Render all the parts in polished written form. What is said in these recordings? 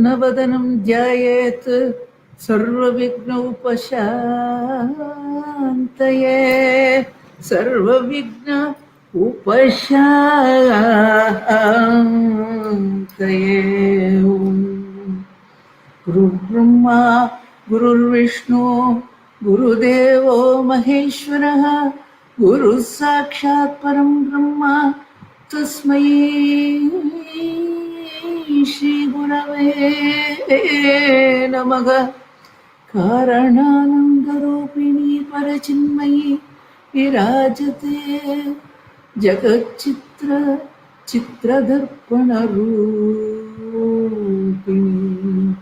नवदनं ध्यायेत् सर्वविघ्नोपशान्तये सर्वविघ्न उपशान्तये गुरुर्ब्रह्मा गुरुर्विष्णु गुरुदेवो महेश्वरः गुरुः साक्षात् परं ब्रह्म तस्मै श्री गुरवे नमः कारणानन्दरूपिणी परचिन्मयी विराजते जगच्चित्र चित्रदर्पणरूपिणी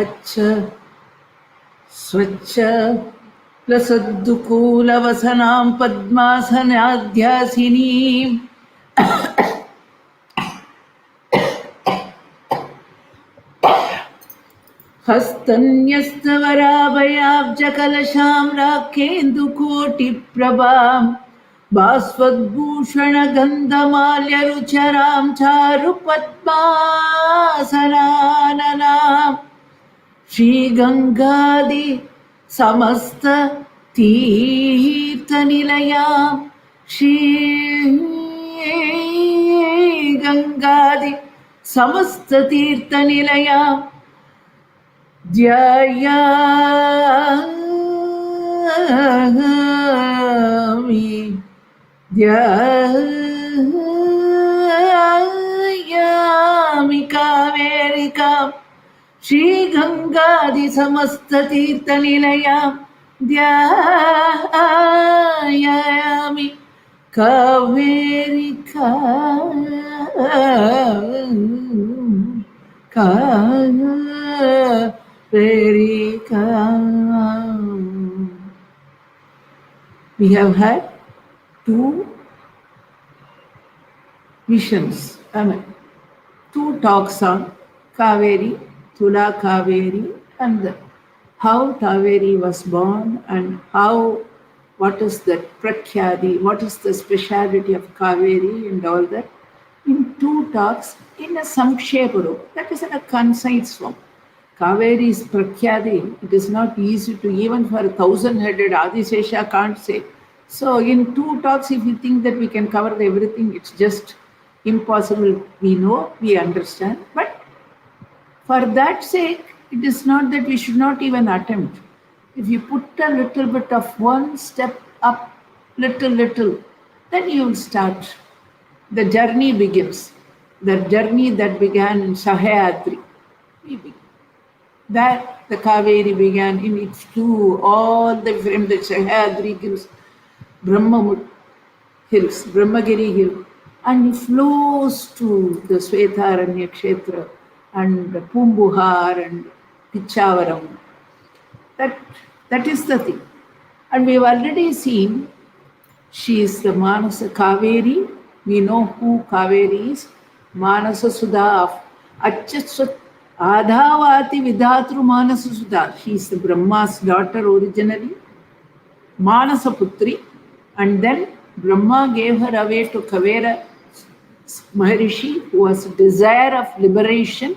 अच्छ स्वच्छ लसद्दुकूलवसनां पद्मासनाध्यासिनीं हस्तन्यस्तवराभयाब्जकलशां राकेन्दुकोटिप्रभां भास्वद्भूषणगन्धमाल्यरुचरां चारुपद्मासनाननां श्रीगङ्गादि समस्त तीर्थनिलयां श्रीगङ्गादि समस्त तीर्थनिलयां ध्यायामि कावेरिकां श्रीगङ्गादि समस्त तीर्थनिलयां ध्यायामि We have had two visions, two talks on Kaveri, Tula Kaveri, and how Kaveri was born and what is the prakhyadi, what is the speciality of Kaveri and all that, in two talks in a samkshepa, that is in a concise form. Kaveri's prakhyadi, it is not easy to, even for a 1,000-headed Adisesha can't say. So in two talks, if you think that we can cover everything, it's just impossible. We know, we understand, but for that sake, it is not that we should not even attempt. If you put a little bit of one step up, little, then you will start. The journey begins. The journey that began in Sahyadri. That the Kaveri began in its two, all the from the Sahyadri hills, hills, Brahmagiri hill, and it flows to the Svetaranya Kshetra and Pumbuhar and Pichavaram. That is the thing. And we've already seen she is the Manasa Kaveri. We know who Kaveri is. Manasa Sudha of Adhavati Vidhatru Manasasuta. She is the Brahma's daughter originally, Manasa Putri, and then Brahma gave her away to Kavera Maharishi, who was desire of liberation,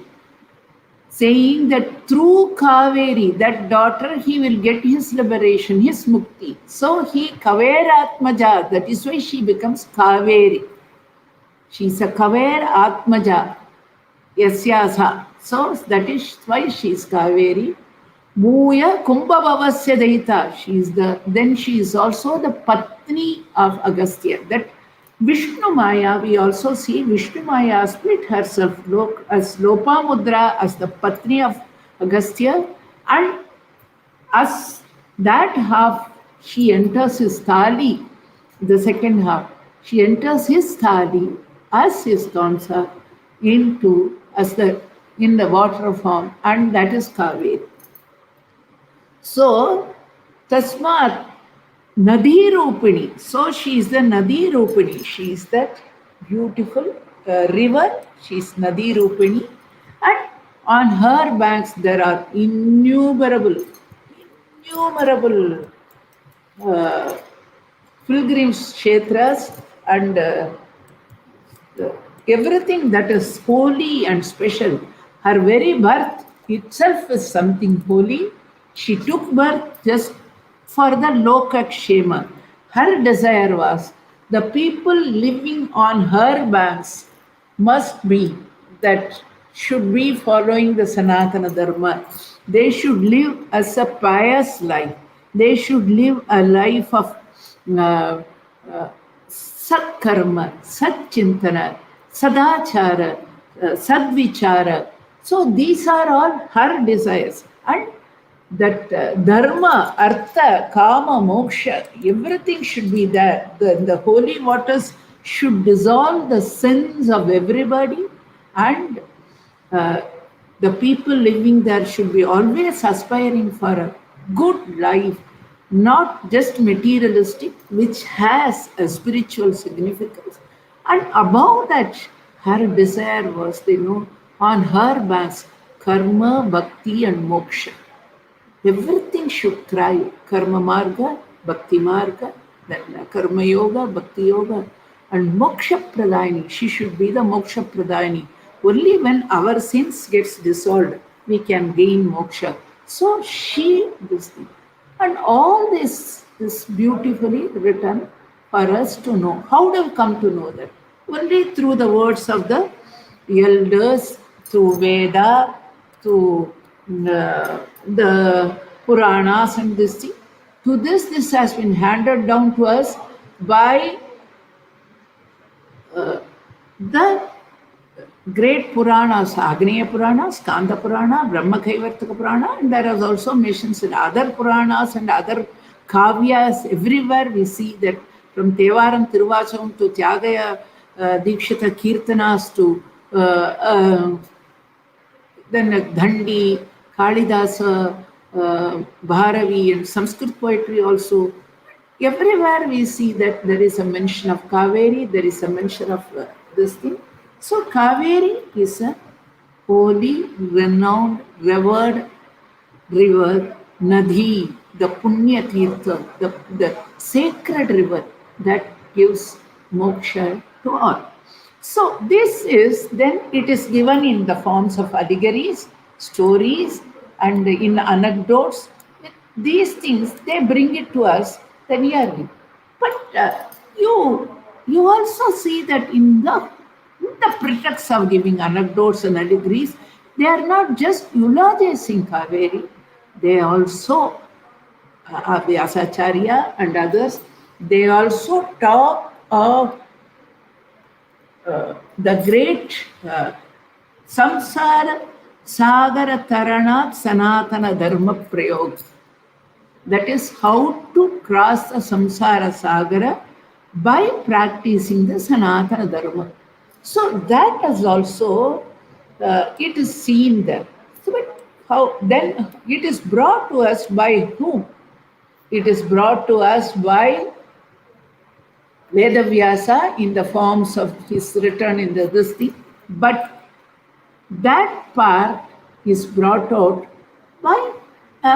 saying that through Kaveri, that daughter, he will get his liberation, his mukti. So he Kaveratmaja, that is why she becomes Kaveri. She is a Kaver Atmaja, Yasyasa. So that is why she is Kaveri. Bhuya Kumbhabhavasya Daita. She is also the Patni of Agastya. That Vishnu Maya, we also see Vishnu Maya split herself as Lopamudra, as the Patni of Agastya, and as that half she enters his thali, the second half, she enters his thali as his dancer into as the in the water form, and that is Kaveri. So, Tasmat Nadi Rupini. So, she is the Nadi Rupini. She is that beautiful river. She is Nadi Rupini. And on her banks, there are innumerable uh, pilgrims, kshetras, and everything that is holy and special. Her very birth itself is something holy. She took birth just for the Lokakshema. Her desire was the people living on her banks must be that should be following the Sanatana Dharma. They should live as a pious life. They should live a life of uh, uh, Satkarma, Satchintana, Sadachara, Sadvichara. So these are all her desires. And that Dharma, Artha, Kama, Moksha, everything should be there. The holy waters should dissolve the sins of everybody, and uh, the people living there should be always aspiring for a good life, not just materialistic, which has a spiritual significance. And above that, her desire was, on her banks, karma, bhakti, and moksha. Everything should thrive. Karma marga, bhakti marga, then karma yoga, bhakti yoga, and moksha pradayani. She should be the moksha pradayani. Only when our sins gets dissolved, we can gain moksha. So she, this thing. And all this is beautifully written for us to know. How do we come to know that? Only through the words of the elders, through Veda, through the Puranas and this thing. To this has been handed down to us by the great Puranas, Agneya Puranas, Kanda Purana, Brahma Kaivartaka Purana, and there are also mentions in other Puranas and other Kavyas. Everywhere we see that from Tevaram Tiruvacham to Tyagaya Dikshita Kirtanas to then Dhandi, Kalidasa, Bharavi, and Sanskrit poetry also. Everywhere we see that there is a mention of Kaveri, there is a mention of this thing. So Kaveri is a holy, renowned, revered river, Nadhi, the Punya Tirtha, the sacred river that gives moksha to all. So this is, then it is given in the forms of allegories, stories, and in anecdotes. These things, they bring it to us the nearly. But you also see that in the pretext of giving anecdotes and allegories, they are not just eulogizing Kaveri, they also, Vyasacharya and others, they also talk of the great Samsara Sagara Taranat Sanatana Dharma Prayog. That is how to cross the Samsara Sagara by practicing the Sanatana Dharma. So that is also, it is seen there. So but how then it is brought to us by whom? It is brought to us by Vedavyasa in the forms of his written in this thing. But that part is brought out by a,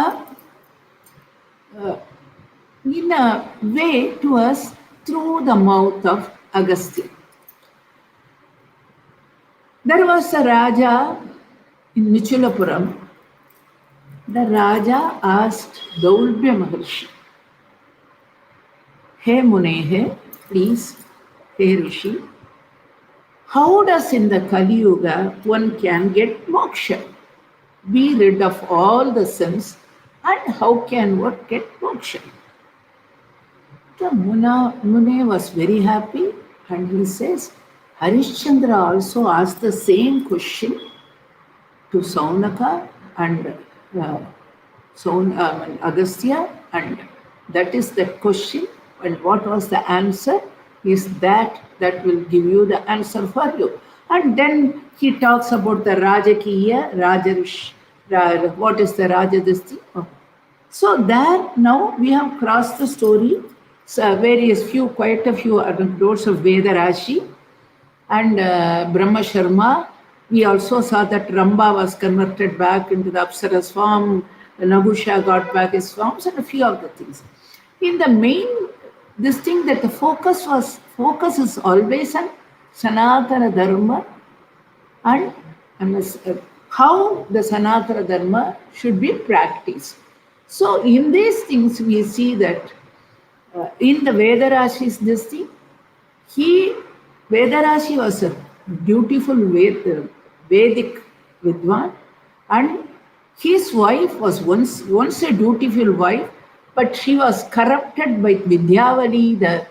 in a way to us through the mouth of Agastya. There was a Raja in Michulapuram. The Raja asked Daulbya Maharshi, Hey Munehe, please, Hey Rishi, how does in the Kali Yuga one can get moksha, be rid of all the sins, and how can one get moksha? The Mune was very happy and he says, Harishchandra also asked the same question to Saunaka and Agastya, and that is the question. And what was the answer? Is that will give you the answer for you. And then he talks about the Rajakiya, Rajarish, what is the Rajadasti? Oh. So there now we have crossed the story. So quite a few anecdotes of Veda Rashi and Brahma Sharma. We also saw that Ramba was converted back into the Apsara's form, Nagusha got back his forms, and a few of the things. In the main, this thing that the focus is always on Sanatana Dharma and how the Sanatana Dharma should be practiced. So in these things, we see that in the Vedarashi's this thing, Vedarashi was a beautiful Vedic Vidwan, and his wife was once a dutiful wife, but she was corrupted by Vidyavali, the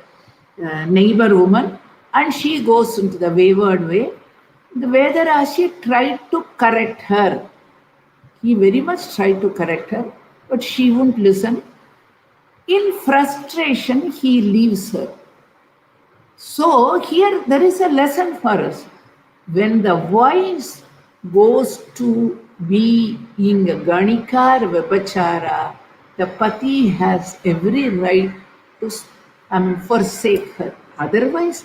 neighbor woman, and she goes into the wayward way. The Vedarashi tried to correct her. He very much tried to correct her, but she wouldn't listen. In frustration, he leaves her. So here there is a lesson for us. When the voice goes to be in Ganika or Vipachara, the Pati has every right to forsake her. Otherwise,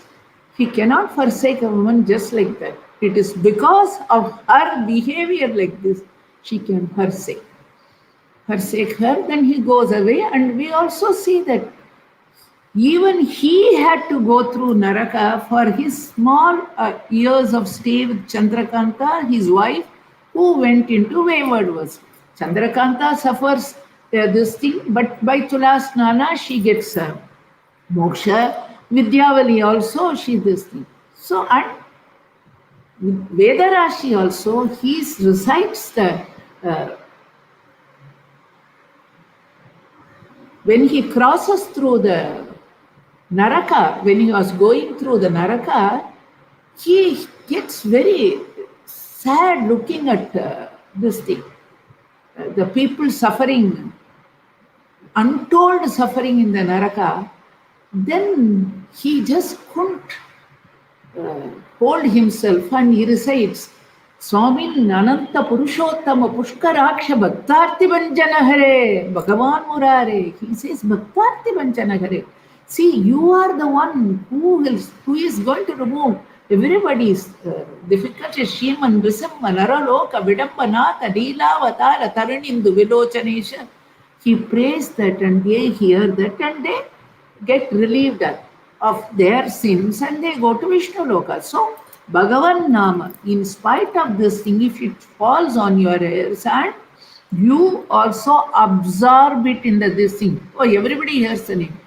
he cannot forsake a woman just like that. It is because of her behavior like this, she can forsake her, then he goes away. And we also see that even he had to go through Naraka for his small years of stay with Chandrakanta, his wife, who went into waywardness. Chandrakanta suffers this thing, but by Tulasnana she gets moksha. Vidyavali also, she this thing. So, and Vedarashi also, he recites the when he crosses through the Naraka, when he was going through the Naraka, he gets very sad looking at this thing. The people suffering, untold suffering in the Naraka. Then he just couldn't hold himself and he recites, Swamin Ananta Purushottama Pushkaraksha Bhaktarti Banjana Hare Bhagavan Murare. He says, Bhaktarti Banjana Hare. See, you are the one who is going to remove everybody's difficulties. Shiman Visamma Naraloka Vidambanata Leelavatara Taranindu Vilochanesha. He prays that and they hear that and they get relieved of their sins and they go to Vishnu Loka. So, Bhagavan Nama, in spite of this thing, if it falls on your ears and you also absorb it in this thing. Oh, everybody hears the name.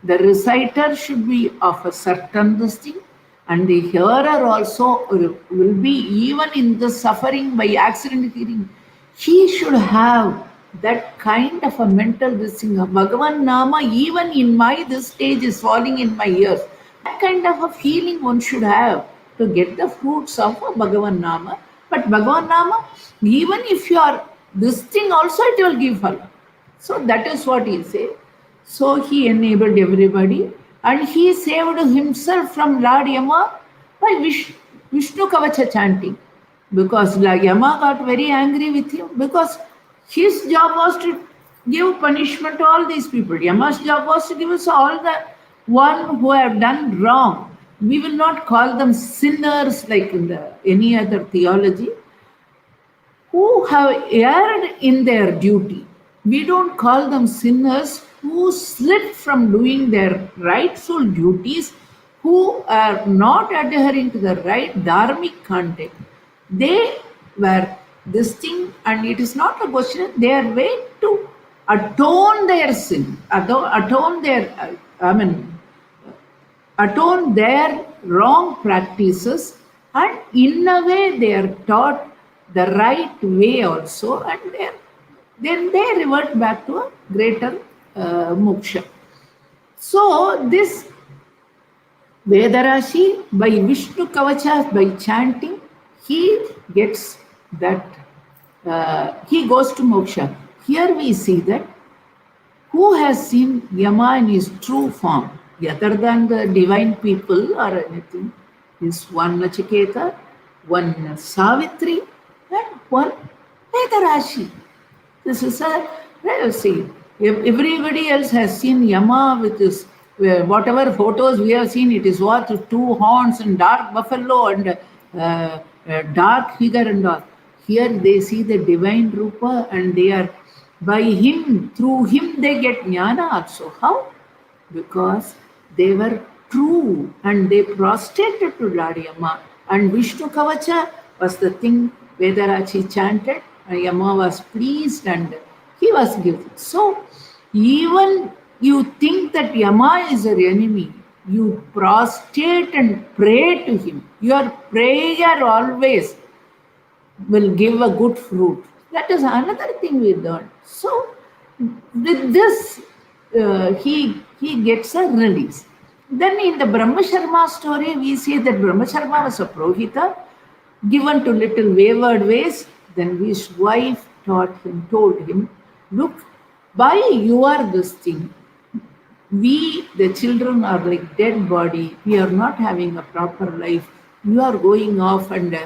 The reciter should be of a certain this thing, and the hearer also will be, even in the suffering by accident hearing, he should have that kind of a mental this thing. Bhagavan Nama, even in this stage is falling in my ears. That kind of a feeling one should have to get the fruits of Bhagavan Nama. But Bhagavan Nama, even if you are this thing also, it will give phala. So that is what he said. So he enabled everybody and he saved himself from Lord Yama by Vishnu Kavacha chanting. Because Yama got very angry with him because his job was to give punishment to all these people. Yama's job was to give us all the one who have done wrong. We will not call them sinners like in any other theology. who have erred in their duty. We don't call them sinners who slip from doing their rightful duties, who are not adhering to the right dharmic content. They were this thing, and it is not a question, they are way to atone their sin, atone their, atone their wrong practices, and in a way they are taught the right way also, and then they revert back to a greater moksha. So this Vedarashi, by Vishnu Kavacha, by chanting, he gets that, he goes to moksha. Here we see that who has seen Yama in his true form, other than the divine people or anything, is one Nachiketa, one Savitri, and one Vedarashi. This is a, see, everybody else has seen Yama with his, whatever photos we have seen, it is what, two horns and dark buffalo and dark figure and all. Here they see the divine Rupa, and they are, by him, through him they get jnana also. How? Because they were true and they prostrated to Lord Yama. And Vishnu Kavacha was the thing Vedarachi chanted, and Yama was pleased and he was given. So, even you think that Yama is your enemy, you prostrate and pray to him. Your prayer always will give a good fruit. That is another thing we learn. So, with this, he gets a release. Then in the Brahma Sharma story, we see that Brahma Sharma was a Prohita, given to little wayward ways. Then his wife told him, look, by your this thing, we, the children, are like dead body. We are not having a proper life. You are going off and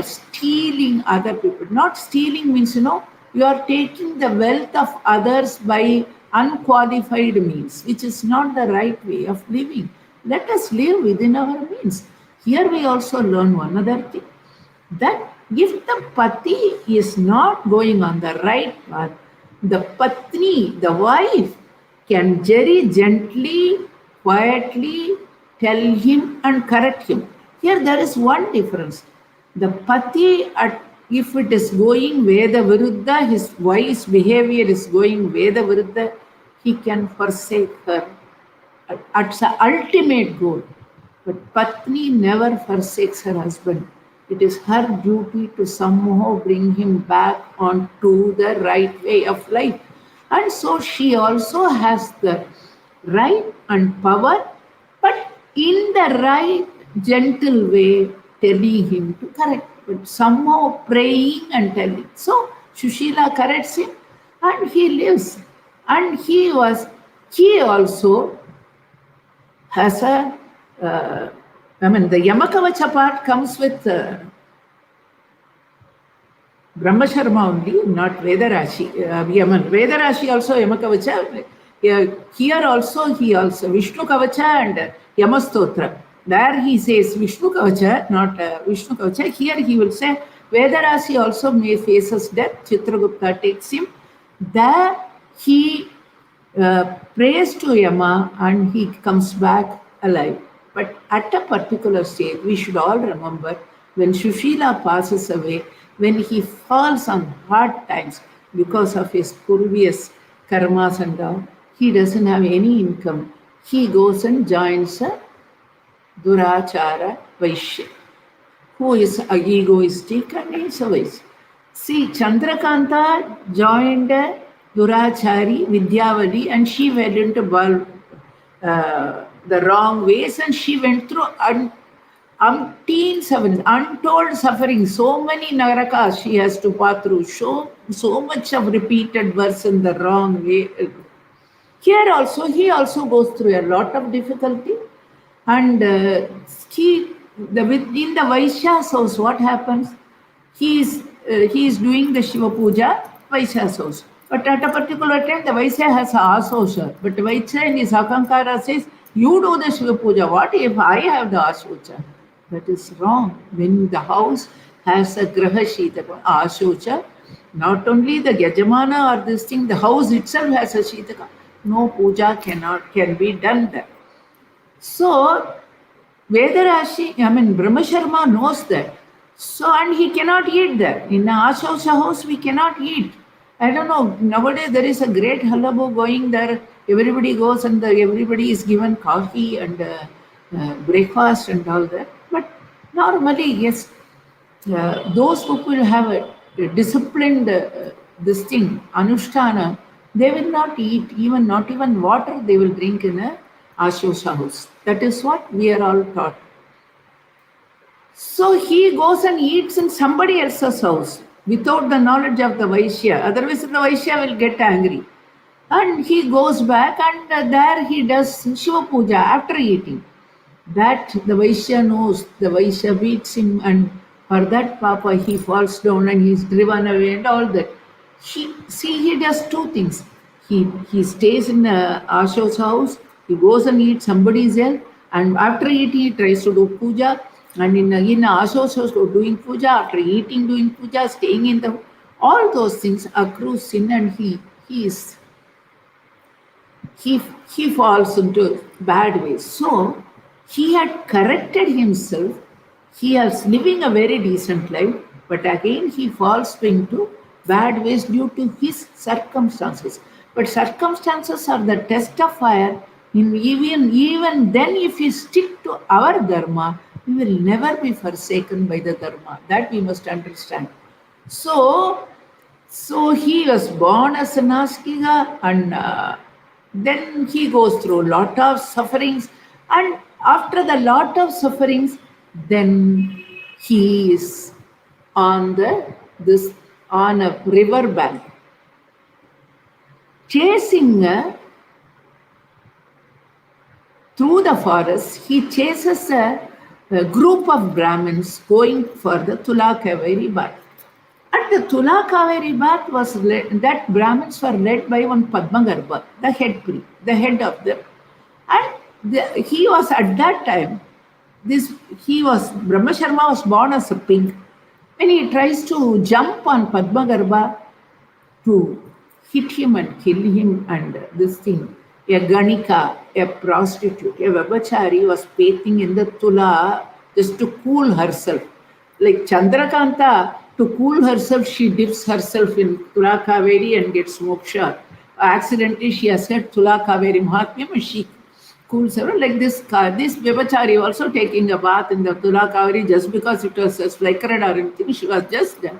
stealing other people. Not stealing means, you are taking the wealth of others by unqualified means, which is not the right way of living. Let us live within our means. Here we also learn one other thing, that if the pati is not going on the right path, the patni, the wife, can very gently, quietly tell him and correct him. Here there is one difference. The pati, if it is going Veda Viruddha, his wife's behavior is going Veda Viruddha, he can forsake her. It's the ultimate goal. But Patni never forsakes her husband. It is her duty to somehow bring him back onto the right way of life. And so she also has the right and power, but in the right, gentle way, telling him to correct, but somehow praying and telling. So Shushila corrects him and he lives. And he also has a, the Yamakavacha part comes with Brahma Sharma only, not Vedarashi. Vedarashi also Yamakavacha. Here also, Vishnu Kavacha and Yamastotra. There he says Vishnu Kavacha, not Vishnu Kavacha. Here he will say Vedarashi also may faces death. Chitragupta takes him. There he prays to Yama and he comes back alive. But at a particular stage, we should all remember when Shushila passes away, when he falls on hard times because of his previous karmas and all, he doesn't have any income. He goes and joins a Durachara Vaishya, who is egoistic and is a Vaishya. See, Chandrakanta joined a Durachari Vidyavali and she went into the wrong ways and she went through umpteen sufferings, untold suffering, so many narakas she has to pass through, so much of repeated verse in the wrong way. Here also, he also goes through a lot of difficulty. And in the Vaishya's house, what happens? He is doing the Shiva Puja, Vaishya's house. But at a particular time, the Vaishya has a Asosha. But the Vaishya in his Akankara says, you do the Shiva Puja. What if I have the Asosha? That is wrong. When the house has a Graha Shitaka, Ashocha. Not only the Yajamana or this thing, the house itself has a Shitaka. No puja can be done there. So Vedarashi, Brahma Sharma knows that. So, and he cannot eat there. In Ashosha house, we cannot eat. I don't know, nowadays there is a great hullabaloo going there. Everybody goes and everybody is given coffee and breakfast and all that. But normally, yes, those people have a disciplined this thing, Anushtana, they will not eat, not even water they will drink in a Ashosha house. That is what we are all taught. So he goes and eats in somebody else's house without the knowledge of the Vaishya. Otherwise, the Vaishya will get angry. And he goes back and there he does Shiva Puja after eating. That the Vaishya knows, the Vaishya beats him, and for that Papa he falls down and he's driven away and all that. He does two things. He stays in Asho's house, he goes and eats somebody's else, and after eating he tries to do puja, and in Asho's house doing puja, after eating doing puja, staying in the, all those things accrue sin, and he falls into bad ways. So he had corrected himself. He is living a very decent life, but again he falls into bad ways due to his circumstances. But circumstances are the test of fire. Even then, if we stick to our dharma, we will never be forsaken by the dharma. That we must understand. So he was born as an Askiga, and then he goes through a lot of sufferings, and after the lot of sufferings, then he is on a river bank, chasing through the forest. He chases a group of Brahmins going for the Tula Kaveri bath. At the Tula Kaveri bath that Brahmins were led by one Padmagarbha, the head of them. And he was at that time, Brahma Sharma was born as a pig. When he tries to jump on Padmagarbha to hit him and kill him, and this thing, a Ganika, a prostitute, a Vabachari was bathing in the Tula just to cool herself. Like Chandrakanta, to cool herself, she dips herself in Tula Kaveri and gets moksha. Accidentally, she has said Tula Kaveri Mahatmyam, and she cools her. Like this Vibachari also taking a bath in the Tula Kaveri just because it was a flickered or anything. She was just done.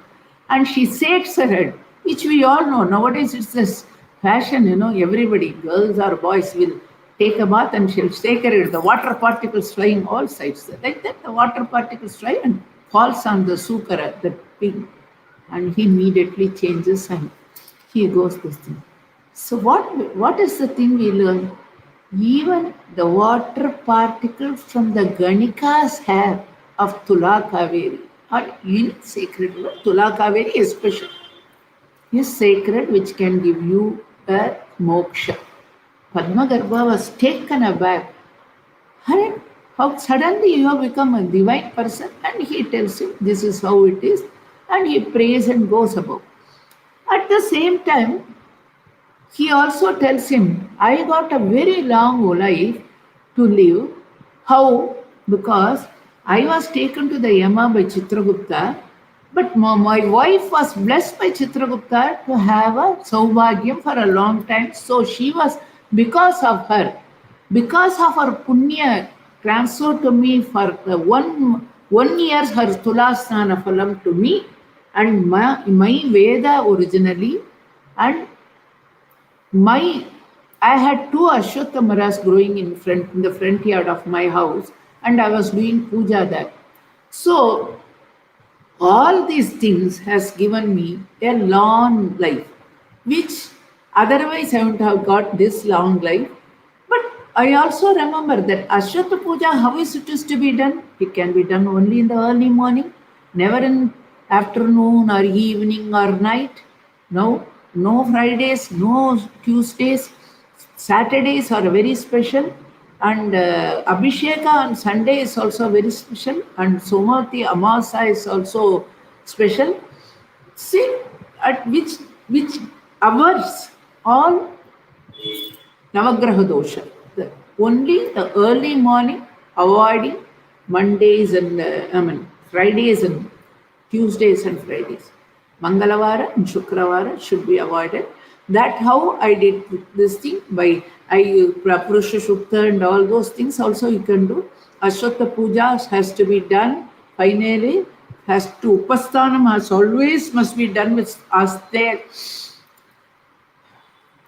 And she shakes her head, which we all know. Nowadays, it's this fashion, everybody, girls or boys, will take a bath and she'll shake her head. The water particles flying all sides. Like that, the water particles fly and falls on the sukara, the pig, and he immediately changes and he goes this thing. So what is the thing we learn? Even the water particles from the Ganika's hair of Tula Kaveri are in sacred. Tula Kaveri especially is sacred, which can give you a moksha. Padmagarbha was taken aback. How suddenly you have become a divine person? And he tells him this is how it is, and he prays and goes above. At the same time, he also tells him, I got a very long life to live. How? Because I was taken to the Yama by Chitragupta, but my wife was blessed by Chitragupta to have a Saubhagyam for a long time. So she was, because of her punya transferred to me for 1 year her Tulasnana Phalam to me, and my Veda originally, and I had 2 Ashwatthamaras growing in the front yard of my house, and I was doing puja there. So all these things has given me a long life, which otherwise I wouldn't have got this long life. But I also remember that Ashwatth Puja, how is it to be done? It can be done only in the early morning, never in afternoon or evening or night. No Fridays, no Tuesdays. Saturdays are very special, and Abhisheka on Sunday is also very special, and Somati Amasa is also special. See at which hours all Navagraha dosha. Only the early morning, avoiding Mondays and Fridays and Tuesdays and Fridays. Mangalavara and Shukravara should be avoided. That how I did this thing by Purusha Shukta and all those things also you can do. Ashwata Puja has to be done. Finally, has to Upasthanam has always must be done with us there.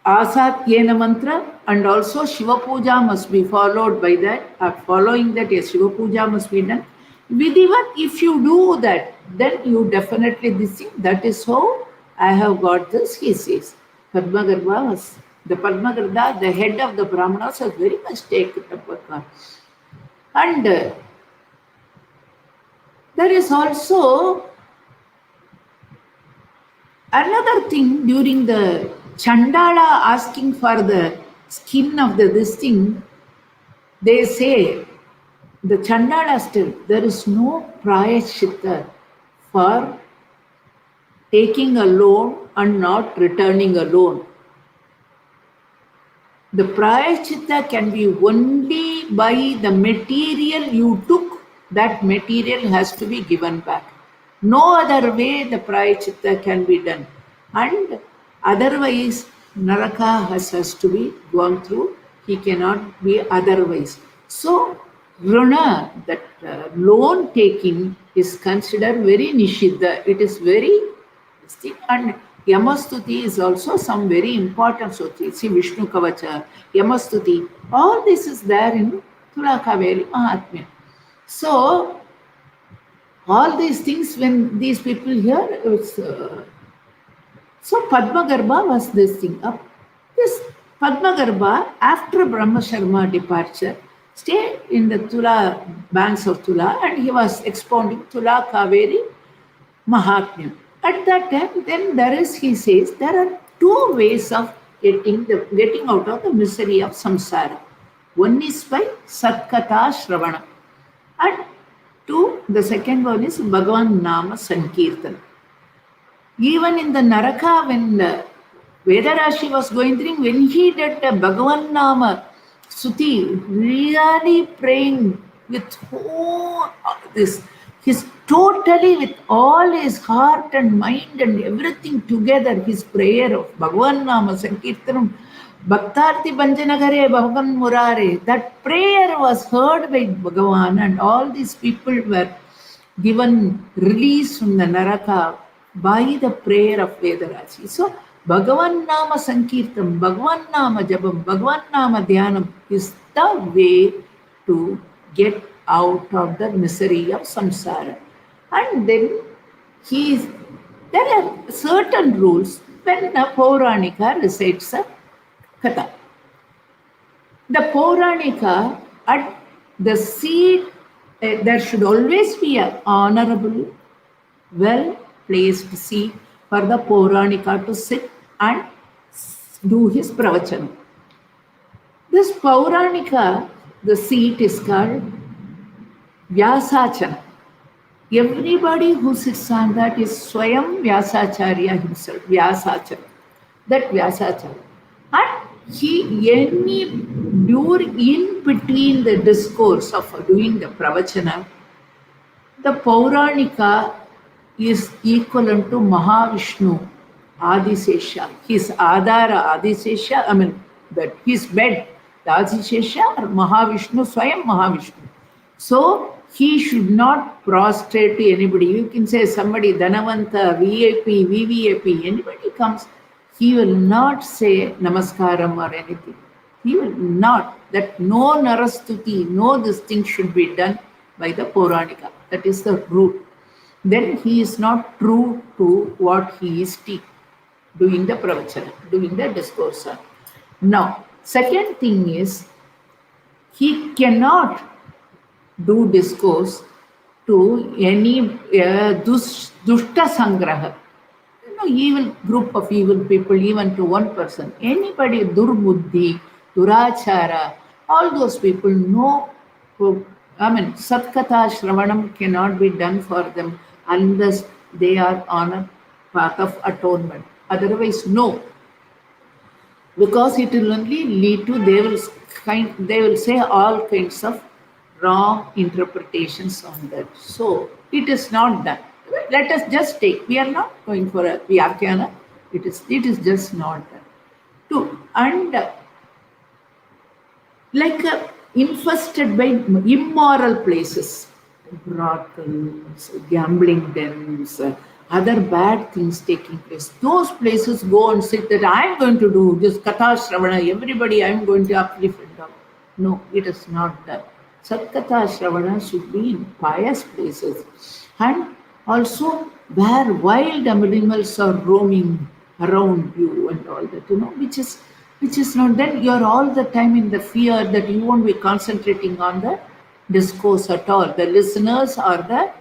Asat Yena mantra and also Shiva Puja must be followed by that. Following that, yes, Shiva Puja must be done. Vidhivat, if you do that, then you definitely this thing. That is how I have got this, he says. Padmagarbha was, the Padmagarbha, the head of the Brahmanas, was very much taken up. And there is also another thing during the Chandala asking for the skin of this thing, they say, the Chandala still, there is no prayaschitta for taking a loan and not returning a loan. The prayaschitta can be only by the material you took, that material has to be given back. No other way the prayaschitta can be done. And otherwise, Naraka has to be gone through. He cannot be otherwise. So, Runa, that loan taking is considered very nishiddha. It is very, and Yamastuti is also some very important stuti. See Vishnu Kavacha, Yamastuti, all this is there in Tula Kaveri Mahatmya. So, all these things, when these people hear, it's, so Padmagarbha was this thing up. This Padmagarbha, after Brahma Sharma departure, stayed in the Tula banks of Tula and he was expounding Tula Kaveri Mahatmya. At that time, then there is, he says, there are two ways of getting out of the misery of samsara. One is by Satkata Shravana. And two, the second one is Bhagavan Nama Sankirtana. Even in the Naraka, when Vedarashi was going through, when he did the Bhagavan Nama Suti, really praying with all this, he's totally with all his heart and mind and everything together, his prayer of Bhagavan Nama Sankirtanam, Bhaktarti Banjanagare Bhagavan Murare, that prayer was heard by Bhagavan and all these people were given release from the Naraka by the prayer of Vedaraji. So, Bhagavan Nama Sankirtam, Bhagavan Nama Jabam, Bhagavan Nama Dhyanam is the way to get out of the misery of samsara. And then there are certain rules when a Pauranika recites a Katha. The Pauranika, at the seat, there should always be an honorable, well-placed seat for the Pauranika to sit and do his pravachan. This Pauranika, the seat is called Vyasachana. Everybody who sits on that is Swayam Vyasacharya himself, Vyasachana. That Vyasachana. And in between the discourse of doing the pravachana, the Pauranika is equivalent to Mahavishnu Adisesha. His Adara Adisesha, that his bed, the Adisesha or Mahavishnu, Swayam Mahavishnu. So, he should not prostrate to anybody. You can say somebody, Dhanavanta, VIP, VVIP, anybody comes, he will not say Namaskaram or anything. He will not. That no Narastuti, no this thing should be done by the Pauranika. That is the rule. Then he is not true to what he is doing the pravachana, doing the discourse. Now, second thing is, he cannot do discourse to any dushta sangraha, evil group of evil people, even to one person. Anybody, durbuddhi, durachara, all those people know, satkata shravanam cannot be done for them unless they are on a path of atonement. Otherwise, no, because it will only lead to they will say all kinds of wrong interpretations on that. So it is not done. Let us just take. We are not going for a vyakhyana. It is just not done. Two, and like infested by immoral places, brothels, gambling dens, other bad things taking place. Those places go and sit that I'm going to do this Katha Shravana, everybody I'm going to uplift and down. No, it is not that. Satkatha Shravana should be in pious places and also where wild animals are roaming around you and all that, which is not, then you're all the time in the fear that you won't be concentrating on the discourse at all, the listeners or the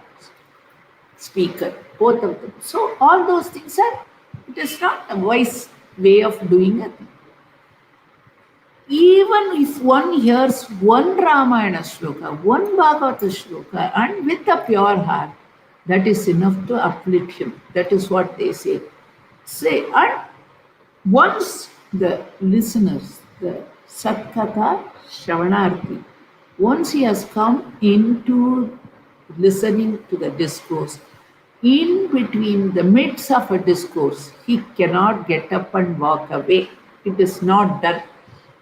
speaker, both of them. So all those things are, it is not a wise way of doing it. Even if one hears one Ramayana shloka, one Bhagavata shloka, and with a pure heart, that is enough to uplift him. That is what they say. And once the listeners, the Satkatha Shravanarthi, once he has come into listening to the discourse, in between the midst of a discourse, he cannot get up and walk away. It is not done.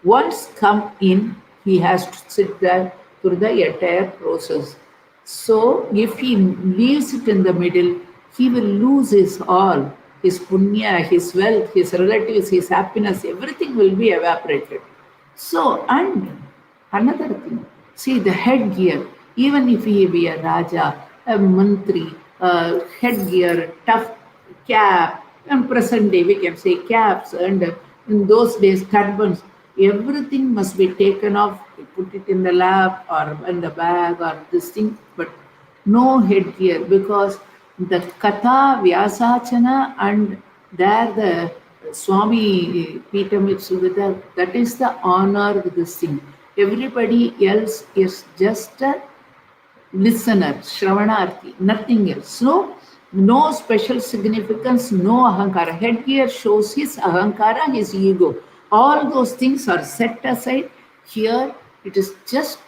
Once come in, he has to sit there through the entire process. So if he leaves it in the middle, he will lose his all, his punya, his wealth, his relatives, his happiness, everything will be evaporated. So, and another thing, see the headgear, even if he be a Raja, a Mantri, headgear, tough cap, and present day we can say caps, and in those days turbans, everything must be taken off, put it in the lap or in the bag or this thing, but no headgear, because the Katha Vyasachana and there the Swami Peetamitsuvita, that is the honor with this thing. Everybody else is just a listener, Shravanarthi, nothing else. So, no special significance, no ahankara. Headgear shows his ahankara, his ego. All those things are set aside. Here, it is just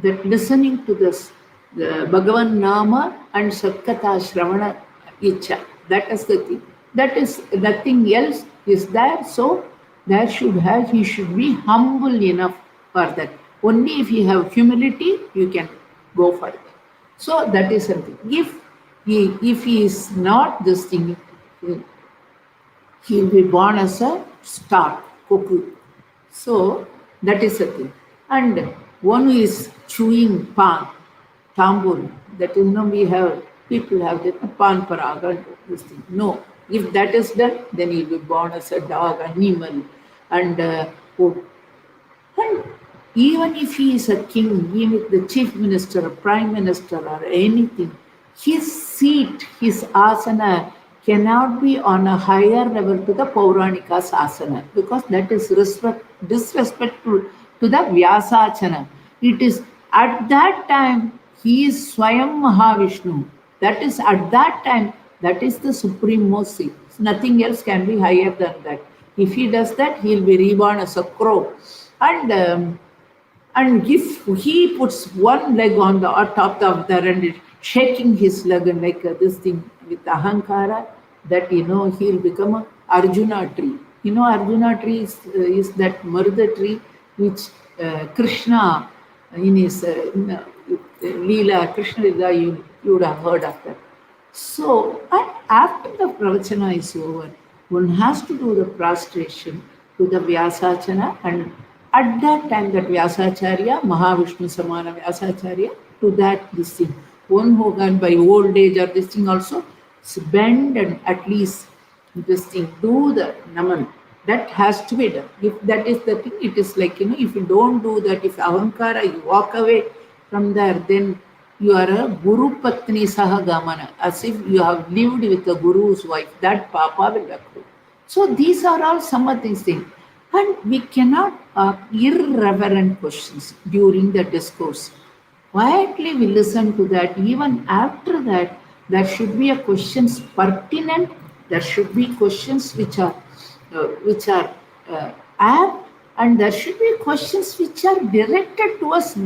that listening to this, the Bhagavan Nama and Satkatha Shravana Icha. That is the thing. That is, nothing else is there. So, he should be humble enough for that. Only if you have humility, you can go for it. So that is something. If he is not this thing, he will be born as a star, cuckoo. So that is the thing. And one who is chewing pan, tambur, that is, people have that pan paraga, this thing. No, if that is done, then he will be born as a dog, animal, and even if he is a king, even if the chief minister, or prime minister, or anything, his seat, his asana cannot be on a higher level to the Pauranikas asana, because that is disrespectful to the Vyasachana. It is at that time, he is Swayam Mahavishnu. That is at that time, that is the supreme mercy. Nothing else can be higher than that. If he does that, he will be reborn as a crow. And if he puts one leg on the top of the and shaking his leg and like this thing with ahankara, that he'll become a Arjuna tree. Arjuna tree is that Marda tree which Krishna in his Leela, Krishna Leela, you would have heard of that. So, and after the pravachana is over, one has to do the prostration to the Vyasachana, and at that time that Vyasacharya, Mahavishnu Samana Vyasacharya, to that this thing. One who can by old age or this thing also bend and at least this thing, do the naman. That has to be done. If that is the thing, it is like, if you don't do that, if ahankara, you walk away from there, then you are a Guru Patni Saha Gamana, as if you have lived with the Guru's wife. That Papa will accrue. So these are all some of these things. And we cannot ask irreverent questions during the discourse. Quietly we listen to that. Even after that, There should be a questions pertinent. There should be questions which are apt, and there should be questions which are directed towards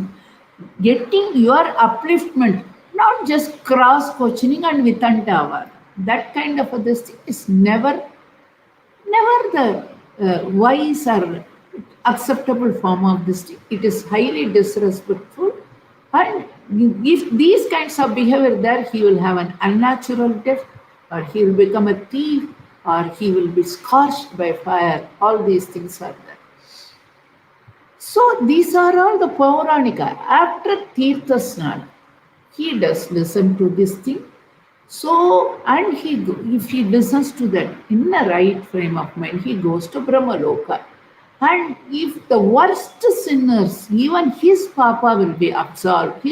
getting your upliftment, not just cross questioning and Vitantava. That kind of a this thing is never the wise or acceptable form of this thing. It is highly disrespectful. And if these kinds of behavior there, he will have an unnatural death, or he will become a thief, or he will be scorched by fire. All these things are there. So these are all the Pauranika. After Tirtha Snana, he does listen to this thing. So, and if he listens to that in the right frame of mind, he goes to Brahmaloka. And if the worst sinners, even his papa will be absolved.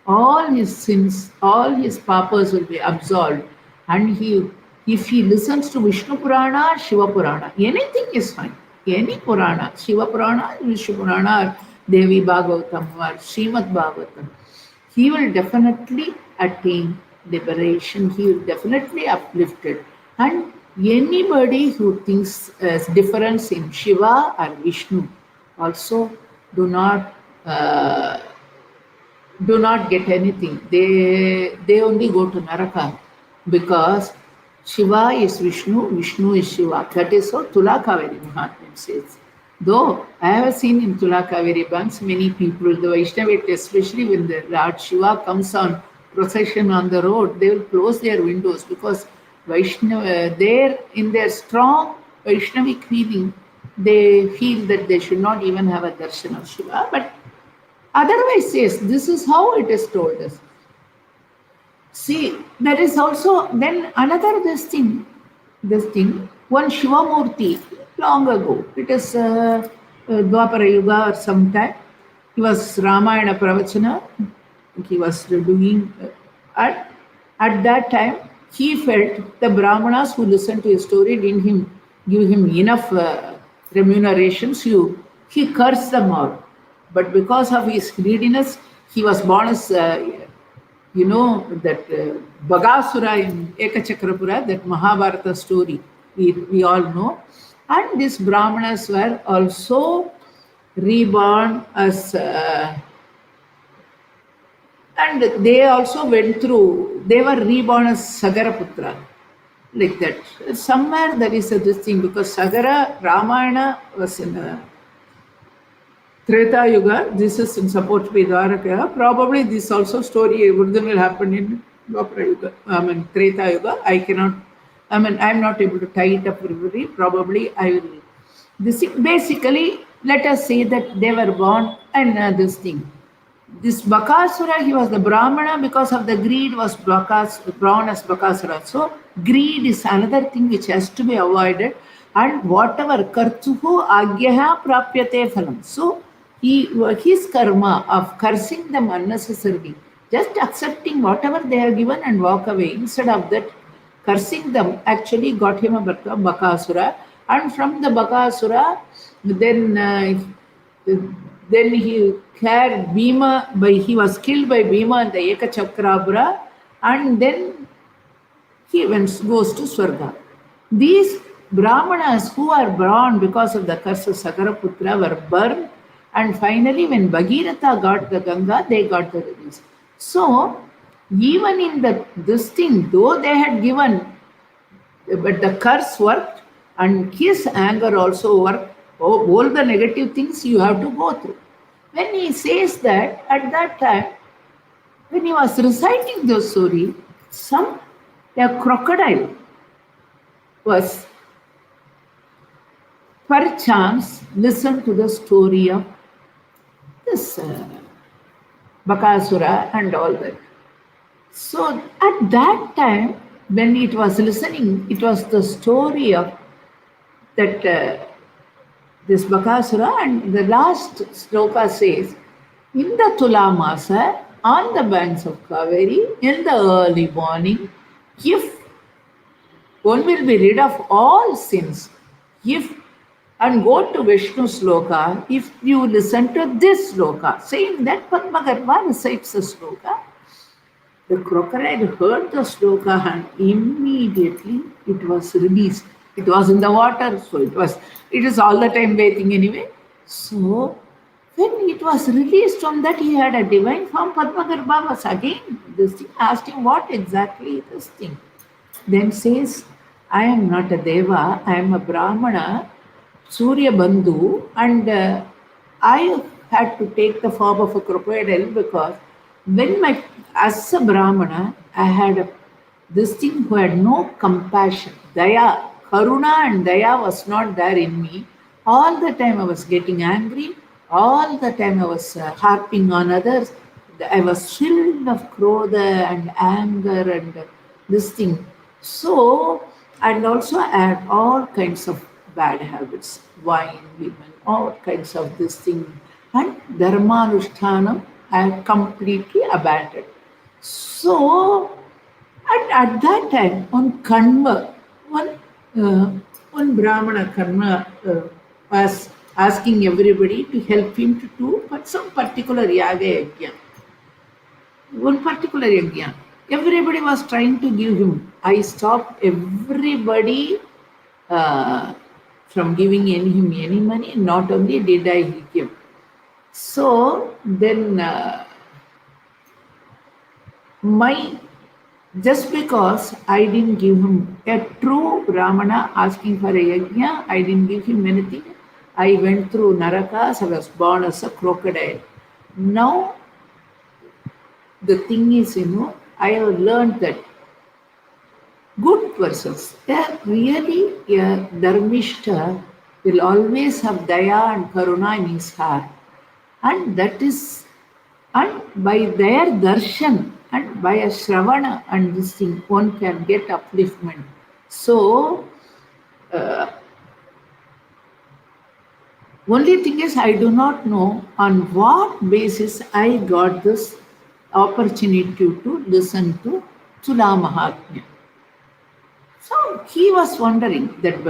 All his sins, all his papas will be absolved. And if he listens to Vishnu Purana, Shiva Purana, anything is fine. Any Purana, Shiva Purana, Vishnu Purana, Devi Bhagavatam, or Srimad Bhagavatam, he will definitely attain liberation. He will definitely uplifted. And anybody who thinks difference in Shiva or Vishnu also do not get anything. They only go to Naraka, because Shiva is Vishnu, Vishnu is Shiva. That is how Tula Kaveri Mahatmya says. Though I have seen in Tula Kaveri banks many people, the Vaishnavite, especially when the Lord Shiva comes on procession on the road, they will close their windows, because Vaishnava, there in their strong Vaishnavic feeling, they feel that they should not even have a darshan of Shiva. But otherwise, yes, this is how it is told us. See, there is also then another this thing, one Shiva Murti long ago. It is Dwapara Yuga or sometime. He was Ramayana Pravachana. He was doing at that time. He felt the Brahmanas who listened to his story didn't give him enough remunerations. He cursed them all. But because of his greediness, he was born as that Bagasura in Ekachakrapura, that Mahabharata story we all know. And these Brahmanas were also reborn as and they also went through, they were reborn as Sagaraputra, like that. Somewhere there is this thing, because Sagara Ramayana was in Treta Yuga. This is supposed to be Dwaraka. Probably this also story originally happened in Dwapara Yuga. Treta Yuga. I'm not able to tie it up really. Probably I will. Basically, let us say that they were born and this thing. This Bakasura, he was the Brahmana, because of the greed was born as Bakasura. So greed is another thing which has to be avoided. And whatever kartuhu agyaha prapyate phalam. So his karma of cursing them unnecessarily, just accepting whatever they are given and walk away, instead of that cursing them, actually got him a Bakasura. And from the Bakasura, then he had Bhima, he was killed by Bhima in the Ekachakrapura, and then he goes to Swarga. These Brahmanas who are born because of the curse of Sagaraputra were burned, and finally when Bhagirath got the Ganga, they got the release. So even in this thing, though they had given, but the curse worked and his anger also worked. All the negative things you have to go through. When he says that, at that time, when he was reciting the story, a crocodile was perchance listened to the story of this Bakasura and all that. So at that time, when it was listening, it was the story of that this Bakasura, and the last sloka says, in the Tulamasa, on the banks of Kaveri, in the early morning, if one will be rid of all sins, and go to Vishnu sloka, if you listen to this sloka, saying that Padmagarbha recites the sloka, The crocodile heard the sloka and immediately it was released. It was in the water, so it is all the time bathing anyway. So when it was released from that, he had a divine form. Padmagarbha was again this thing, asked him what exactly this thing. Then says, I am not a deva, I am a brahmana, Surya Bandhu, and I had to take the form of a crocodile because when as a brahmana, I had this thing who had no compassion, daya, karuna and daya was not there in me. All the time I was getting angry, all the time I was harping on others. I was filled of krodha and anger and this thing. So, and also I had all kinds of bad habits, wine, women, all kinds of this thing. And Dharmanushthanam I have completely abandoned. So, at that time, on Kanva, uh, one Brahmana Karma was asking everybody to help him to do some particular yaga yajna. One particular yajna. Everybody was trying to give him. I stopped everybody from giving him any money. Not only did I give. So then my just because I didn't give him a true Brahmana asking for a yajna, I didn't give him anything. I went through Narakas, I was born as a crocodile. Now, the thing is, I have learned that good persons, they are really a dharmishta, will always have daya and karuna in his heart. And that is, and by their darshan and by a shravana and this thing, one can get upliftment. So, only thing is, I do not know on what basis I got this opportunity to listen to Tula Mahatmya. So he was wondering that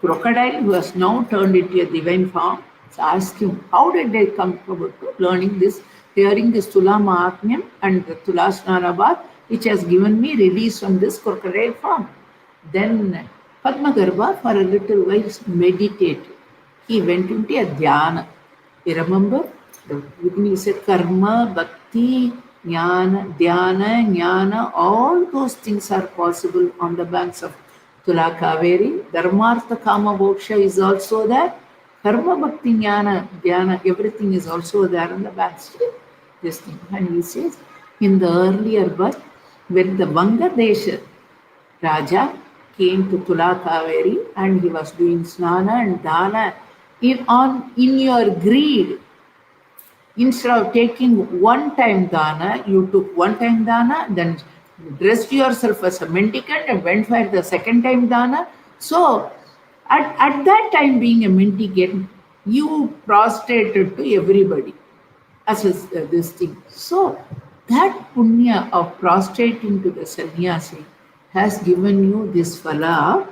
crocodile who has now turned into a divine form, so asked him, how did they come about to learning this, hearing this Tula Mahatmyam and the Tula Snanabad, which has given me release from this crocodile form. Then Padmagarbha for a little while meditated. He went into a dhyana. You remember? The beginning he said karma, bhakti, jnana, dhyana, jnana, all those things are possible on the banks of Tula Kaveri. Dharmartha Kama Moksha is also there. Karma, bhakti, jnana, dhyana, everything is also there on the banks. This thing. And he says, in the earlier birth, when the Vangadesha Raja came to Tula Kaveri and he was doing snana and dana, in your greed, instead of taking one time dana, you took one time dana, then dressed yourself as a mendicant and went for the second time dana. So, at that time, being a mendicant, you prostrated to everybody as this thing. So, that punya of prostrating to the sannyasi has given you this phala,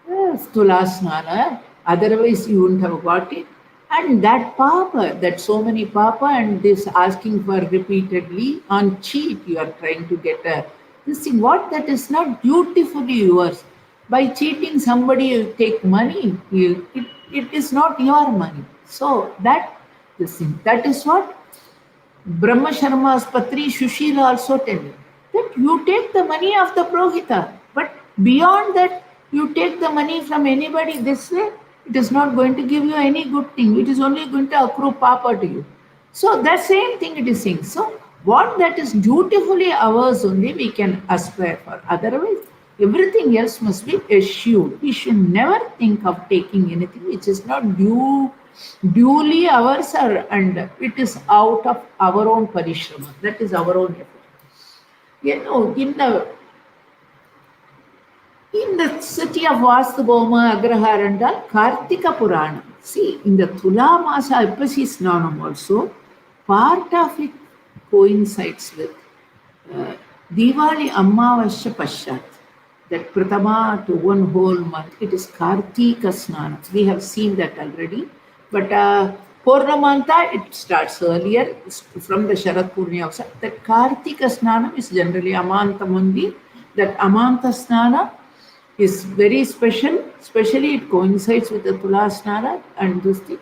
Tulasnana, otherwise you wouldn't have got it. And that papa, that so many papa and this asking for repeatedly on cheat, you are trying to get this thing, what that is not dutifully yours. By cheating somebody, you take money, it is not your money. So this thing, that is what Brahma Sharma's Patri Shushila also tell you, that you take the money of the Prohita, but beyond that, you take the money from anybody this way, it is not going to give you any good thing. It is only going to accrue papa to you. So that same thing it is saying. So what that is dutifully ours only we can aspire for. Otherwise, everything else must be eschewed. We should never think of taking anything which is not duly ours and it is out of our own parishrama. That is our own effort. In the city of Vastubhoma, Agrahar and all, Kartika Purana. See, in the Tula Masa Ipasi Snanam also, part of it coincides with Diwali Ammavasya Pashat. That Pratama to one whole month, it is Kartika Snanam. We have seen that already. But Purnamanta, it starts earlier from the Sharad Purniya also. That Kartika Snanam is generally Amanta Mundi. That Amanta Snana is very special, especially it coincides with the Tula Snana and this thing.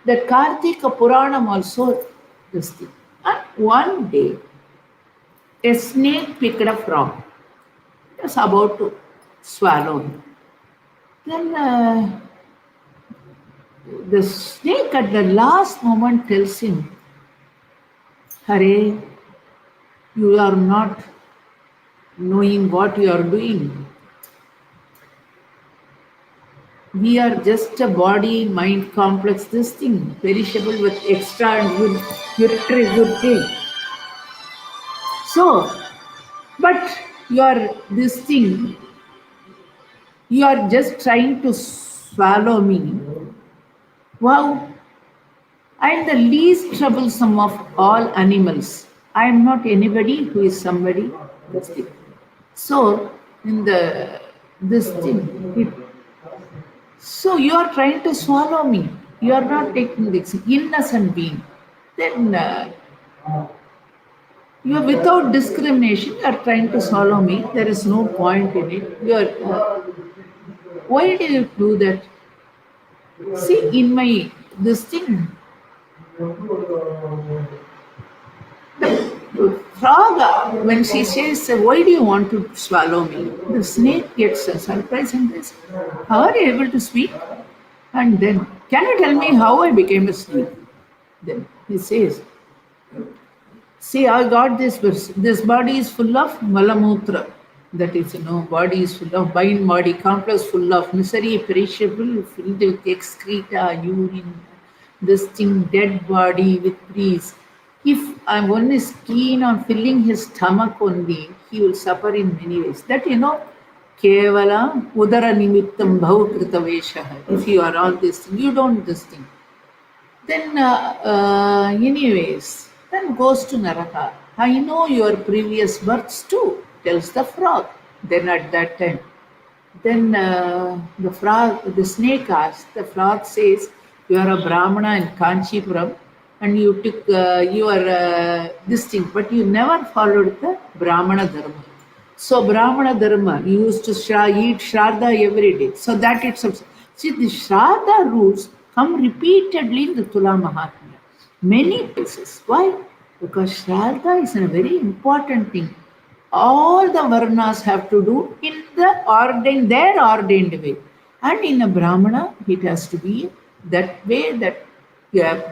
That Kartika Puranam also this thing. And one day, a snake picked a frog. It was about to swallow him. Then the snake at the last moment tells him, Hare, you are not knowing what you are doing. We are just a body, mind complex, this thing, perishable with extra and good thing. So, but you are this thing, you are just trying to swallow me. Wow, I am the least troublesome of all animals. I am not anybody who is somebody. This thing. So, in the this thing, so you are trying to swallow me. You are not taking this innocent being. Then you are without discrimination. You are trying to swallow me. There is no point in it. You are. Why do you do that? See, in my this thing, the frog, when she says, why do you want to swallow me? The snake gets a surprise and says, how are you able to speak? And then, can you tell me how I became a snake? Then he says, see, I got this verse. This body is full of malamutra. That is, body is full of mind, body complex, full of misery, perishable, filled with excreta, urine, this thing, dead body with breeze. If one is keen on filling his stomach only, he will suffer in many ways. That kevala udara nimittam bhav kritavesha. If you are all this thing, you don't this thing. Then, anyways, then goes to Naraka. I know your previous births too, tells the frog. Then at that time, then the snake asks, the frog says, you are a Brahmana in Kanchipuram and you took your this thing, but you never followed the Brahmana Dharma. So Brahmana Dharma, you used to eat Shraddha every day. So that itself. See, the Shraddha rules come repeatedly in the Tula Mahatmya. Many places. Why? Because Shraddha is a very important thing. All the Varnas have to do in their ordained way. And in a Brahmana, it has to be that way that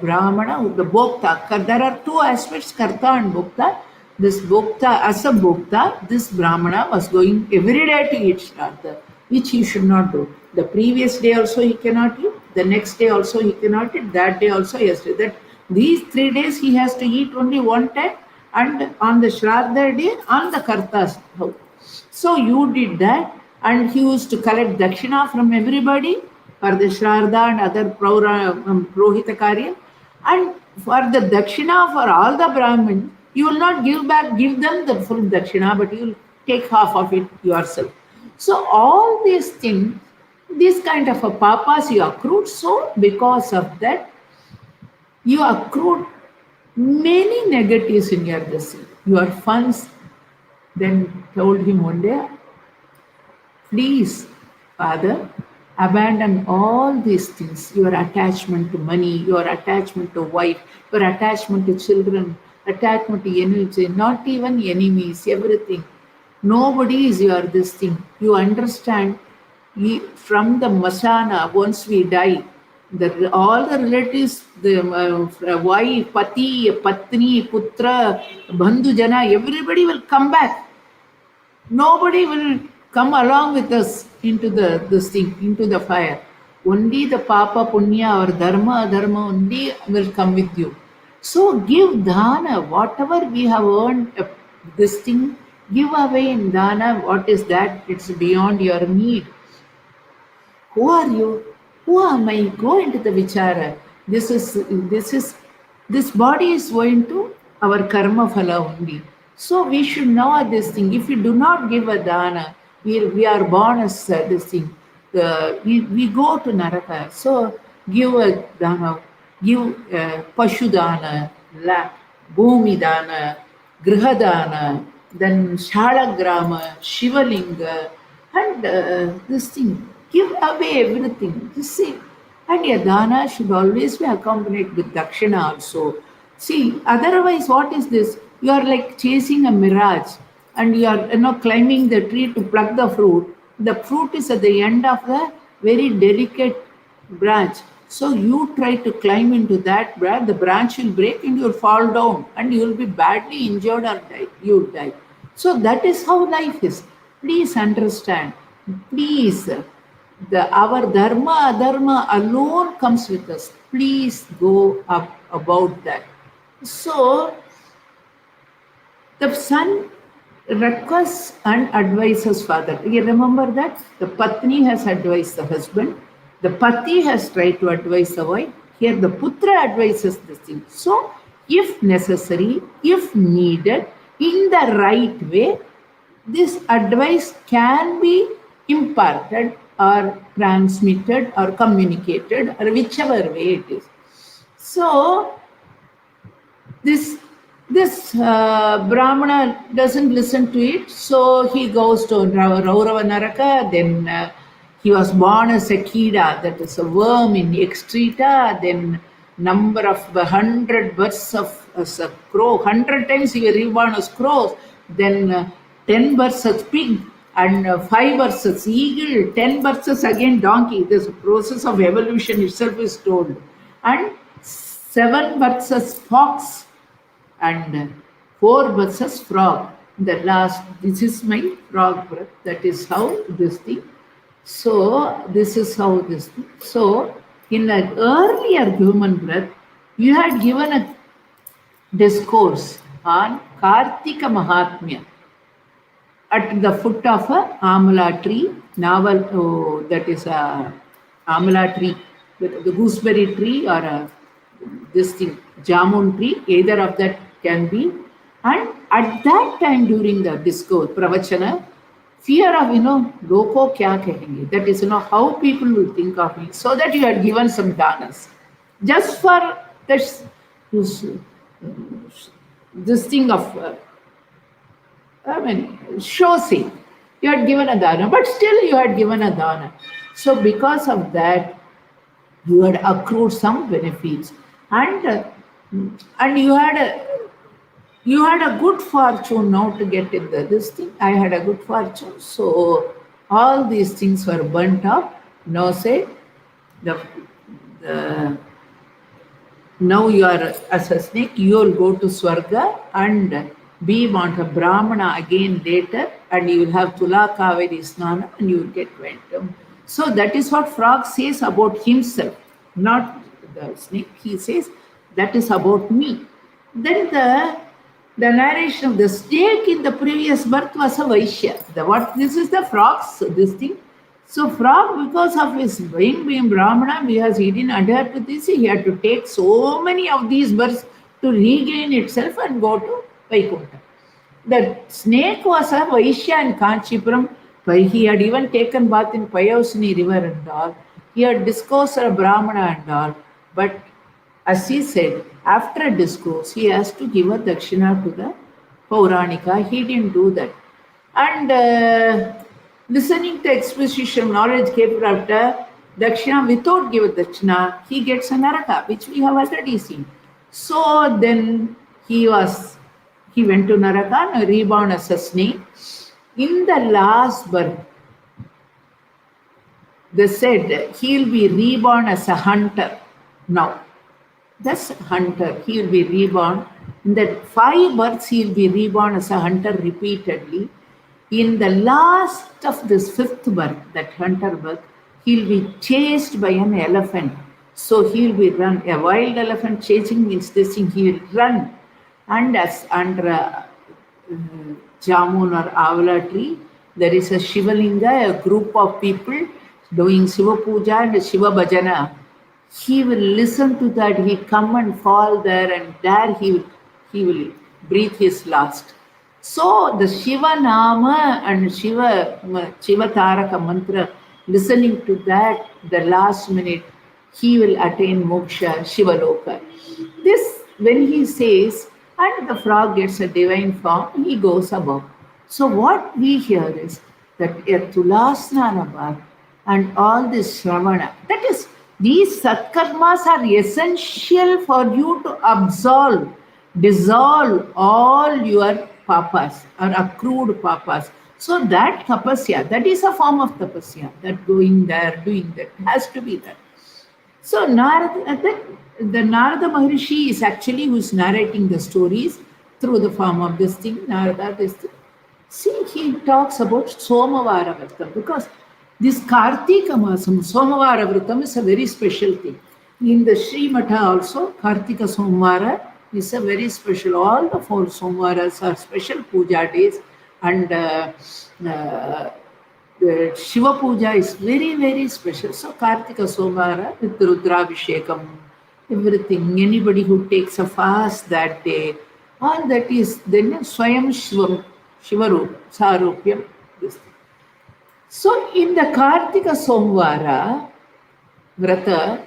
Brahmana, the Bhokta. There are two aspects, Karta and Bhokta. This Bhokta, as a Bhokta, this Brahmana was going every day to eat Shraddha, which he should not do. The previous day also he cannot eat, the next day also he cannot eat, that day also yesterday. That these 3 days he has to eat only one time, and on the Shraddha day, on the Karta's house. So you did that, and he used to collect Dakshina from everybody for the Shraddha and other Prohita Karya. And for the Dakshina for all the Brahmins, you will not give them the full Dakshina, but you will take half of it yourself. So all these things, this kind of a papas you accrued, so because of that, you accrued many negatives in your destiny. Your funds then told him one day, please, Father, abandon all these things, your attachment to money, your attachment to wife, your attachment to children, attachment to enemies, not even enemies, everything. Nobody is your this thing. You understand, from the Masana, once we die, all the relatives, the wife, Pati, Patni, Putra, Bandhu Jana, everybody will come back. Nobody will come along with us into into the fire. Only the Papa, Punya or Dharma only will come with you. So give Dana, whatever we have earned, this thing, give away in Dana. What is that? It's beyond your need. Who are you? Who am I? Go into the Vichara. This body is going to our karma phala only. So we should know this thing. If we do not give a dana, we are born as this thing. We go to Naraka. So give a dana. give Pashudana, Bhumidana, Grihadana, then Shalagrama, Shivalinga, and this thing. Give away everything. You see. And a dana should always be accompanied with dakshina also. See, otherwise, what is this? You are like chasing a mirage and you are climbing the tree to pluck the fruit. The fruit is at the end of the very delicate branch. So you try to climb into that branch, the branch will break and you'll fall down and you'll be badly injured or die. You'll die. So that is how life is. Please understand. Please. Our dharma, adharma alone comes with us. Please go up about that. So the son requests and advises father. You remember that? The patni has advised the husband. The pati has tried to advise the wife. Here the putra advises this thing. So if necessary, if needed, in the right way, this advice can be imparted or transmitted or communicated or whichever way it is. So this Brahmana doesn't listen to it, so he goes to Raurava Naraka. Then he was born as a Kida, that is a worm in excreta. Then number of 100 births as a crow, 100 times he was reborn as crows. Then 10 births as pig, and 5 births as eagle, 10 births as again donkey. This process of evolution itself is told. And 7 births as fox, and 4 births as frog. The last, this is my frog breath. That is how this thing. So this is how this thing. So in an earlier human breath, you had given a discourse on Kartika Mahatmya at the foot of a amala tree, that is a amala tree, the gooseberry tree or this thing, jamun tree, either of that can be. And at that time during the discourse, pravachana, fear of, loko kya kahenge, that is, how people will think of me, so that you had given some danas. Just for this thing of, show sake. You had given a dana, but still you had given a dana. So because of that, you had accrued some benefits, and you had a good fortune now to get in this thing. I had a good fortune, so all these things were burnt up. Now say now you are as a snake, you will go to Swarga and be want a Brahmana again later, and you will have Tula Kaveri Snana and you will get Ventam. So that is what frog says about himself, not the snake. He says that is about me. Then the narration of the snake in the previous birth was a Vaishya. This is the frog's this thing. So frog, because of his being Brahmana, because he didn't adhere to this, he had to take so many of these births to regain itself and go to Vaikuntha. The snake was a Vaishya in Kanchipuram. He had even taken bath in Payosini river and all. He had discoursed a Brahmana and all. But as he said, after a discourse, he has to give a dakshina to the Pauranika. He didn't do that. And listening to exposition, knowledge came after dakshina without giving dakshina, he gets a naraka, which we have already seen. So then he went to naraka and reborn as a snake. In the last birth, they said he'll be reborn as a hunter. Now, that's hunter. He will be reborn. In that 5 births, he will be reborn as a hunter repeatedly. In the last of this 5th birth, that hunter birth, he will be chased by an elephant. So he will be run. A wild elephant chasing means this thing, he will run. And as under a jamun or avala tree, there is a Shivalinga, a group of people doing Shiva Puja and Shiva Bhajana. He will listen to that, he come and fall there, and there he will breathe his last. So the Shiva Nama and Shiva Taraka mantra, listening to that, the last minute, he will attain moksha, Shivaloka. This, when he says, and the frog gets a divine form, he goes above. So, what we hear is that a Tulasnana and all this Shravana, that is, these Satkarmas are essential for you to dissolve all your papas or accrued papas. So, that tapasya, that is a form of tapasya, that going there, doing that, has to be there. So the Narada Maharishi is actually who's narrating the stories through the form of this thing. Narada, this thing. See, he talks about Somavara Vratam because this Kartika Masam, Somavara Vratam is a very special thing. In the Sri Matha also, Kartika Somvara is a very special. All the 4 Somvaras are special puja days, and the Shiva Puja is very, very special. So, Kartika Somvara with Rudrabhishekam, everything, anybody who takes a fast that day, all that is then Swayam Shivam, Shivarup, Sarupyam, this thing. So, in the Kartika Somvara, Vrata,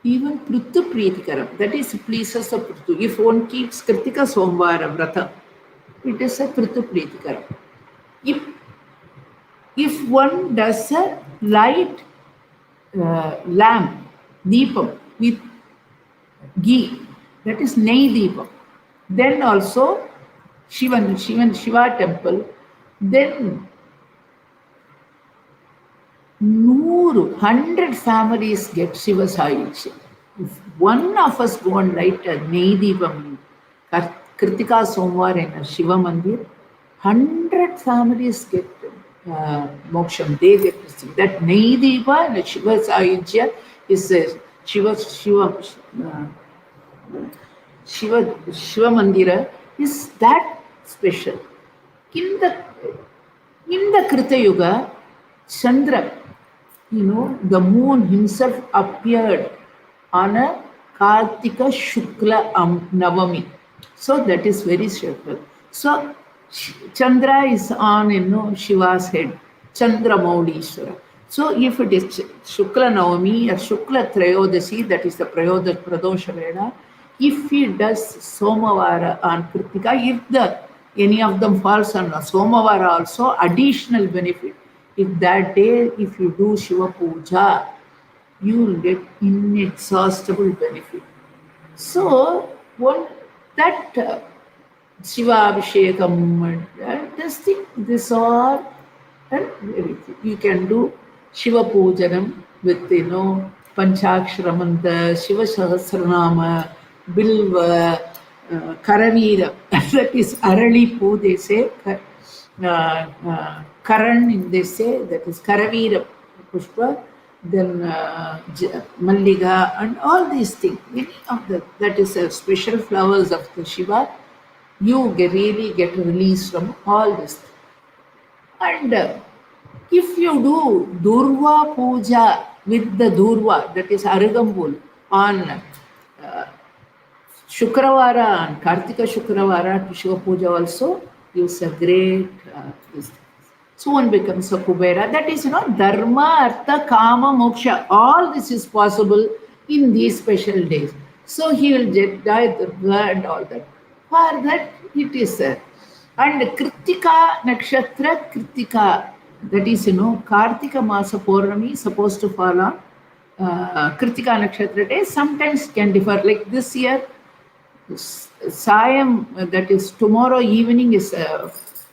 even Pruthu Preetikaram, that is pleases the Pruthu. If one keeps Kritika Somvara Vrata, it is a Pruthu Preetikaram. If one does a light lamp, deepam, with ghee, that is Nei Deepam, then also Shiva temple, then 100 families get Shiva Sahitya. If one of us go and light a Nei Deepam, Kritika Somvar in a Shiva Mandir, 100 families get moksham, they get to see. That Naidiva and Shiva Sahitya is Shiva Mandira is that special. In the Krita Yuga, Chandra, the moon himself appeared on a Kartika Shukla Navami. So that is very special. So Chandra is on, Shiva's head, Chandra Maulishwara. So if it is Shukla Navami or Shukla Trayodasi, that is the Pradosha Veda, if he does Somavara on Kritika, if any of them falls on Somavara also, additional benefit. If that day, if you do Shiva Puja, you will get inexhaustible benefit. So, that Shiva Abhishekam, this all, you can do Shiva Pujanam with, Panchakshara Mantra, Shiva Sahasranama, Bilva, Karavira, that is Arali Pu, they say, Karan, they say, that is Karavira Pushpa, then Malliga, and all these things. Many of that is special flowers of the Shiva. You really get released from all this. And if you do Durva Puja with the Durva, that is Arugambul, on Shukravara, on Kartika Shukravara to Shiva Puja also, gives a great so one becomes a Kubera. That is, Dharma, Artha, Kama, Moksha. All this is possible in these special days. So he will die the blood and all that. For that, it is and Kritika Nakshatra Kritika. That is, Kartika Masa Purnami supposed to fall on Kritika Nakshatra day. Sometimes can differ. Like this year, Sayam, that is tomorrow evening is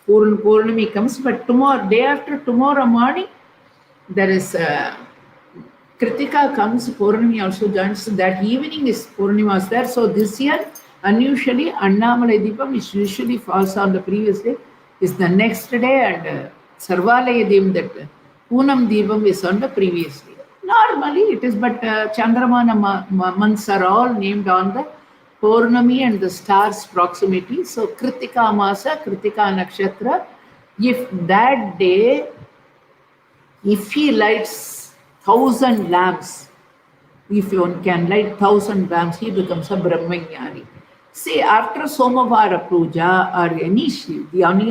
Purnami comes, but day after tomorrow morning, there is Kritika comes, Purnami also joins. That evening is Purnima was there. So this year, unusually, Annamalai Deepam, which usually falls on the previous day, is the next day, and Sarvalaya Deepam, that Poonam Deepam is on the previous day. Normally it is, but Chandramana months are all named on the Purnami and the stars' proximity. So Kritika Masa, Kritika Nakshatra, if that day, if he lights 1,000 lamps, if one can light 1,000 lamps, he becomes a Brahmanyani. See, after Somavara Puja or any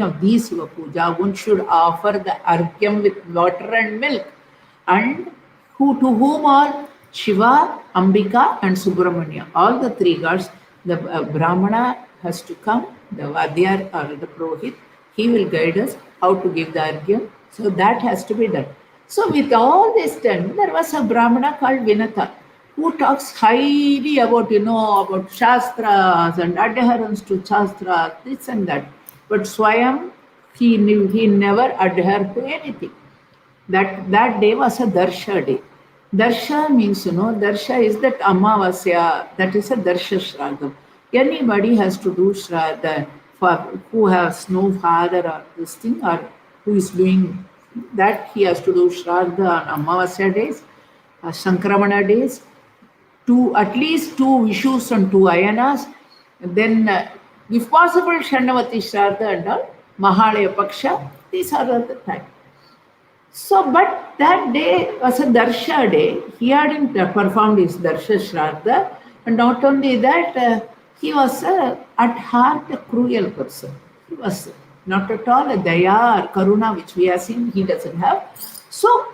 of these Shiva Puja, one should offer the Argyam with water and milk. And to whom all? Shiva, Ambika, and Subramanya. All the three gods. The Brahmana has to come, the Vadyar or the Purohit. He will guide us how to give the Arghya. So that has to be done. So with all this done, there was a Brahmana called Vinata who talks highly about, about Shastras and adherence to Shastras, this and that. But Swayam, he never adhered to anything. That day was a Darsha day. Darsha means, Darsha is that Amavasya, that is a Darsha Shraddha. Anybody has to do Shraddha for who has no father or this thing, or who is doing that, he has to do Shraddha on Amavasya days, Sankramana days, at least two Vishus and two Ayanas, and then, if possible, Shandavati Shraddha and all, Mahalaya Paksha, these are all the time. So, but that day was a Darsha day. He hadn't performed his Darsha Shraddha. And not only that, he was at heart a cruel person. He was not at all a Daya or Karuna, which we have seen, he doesn't have. So,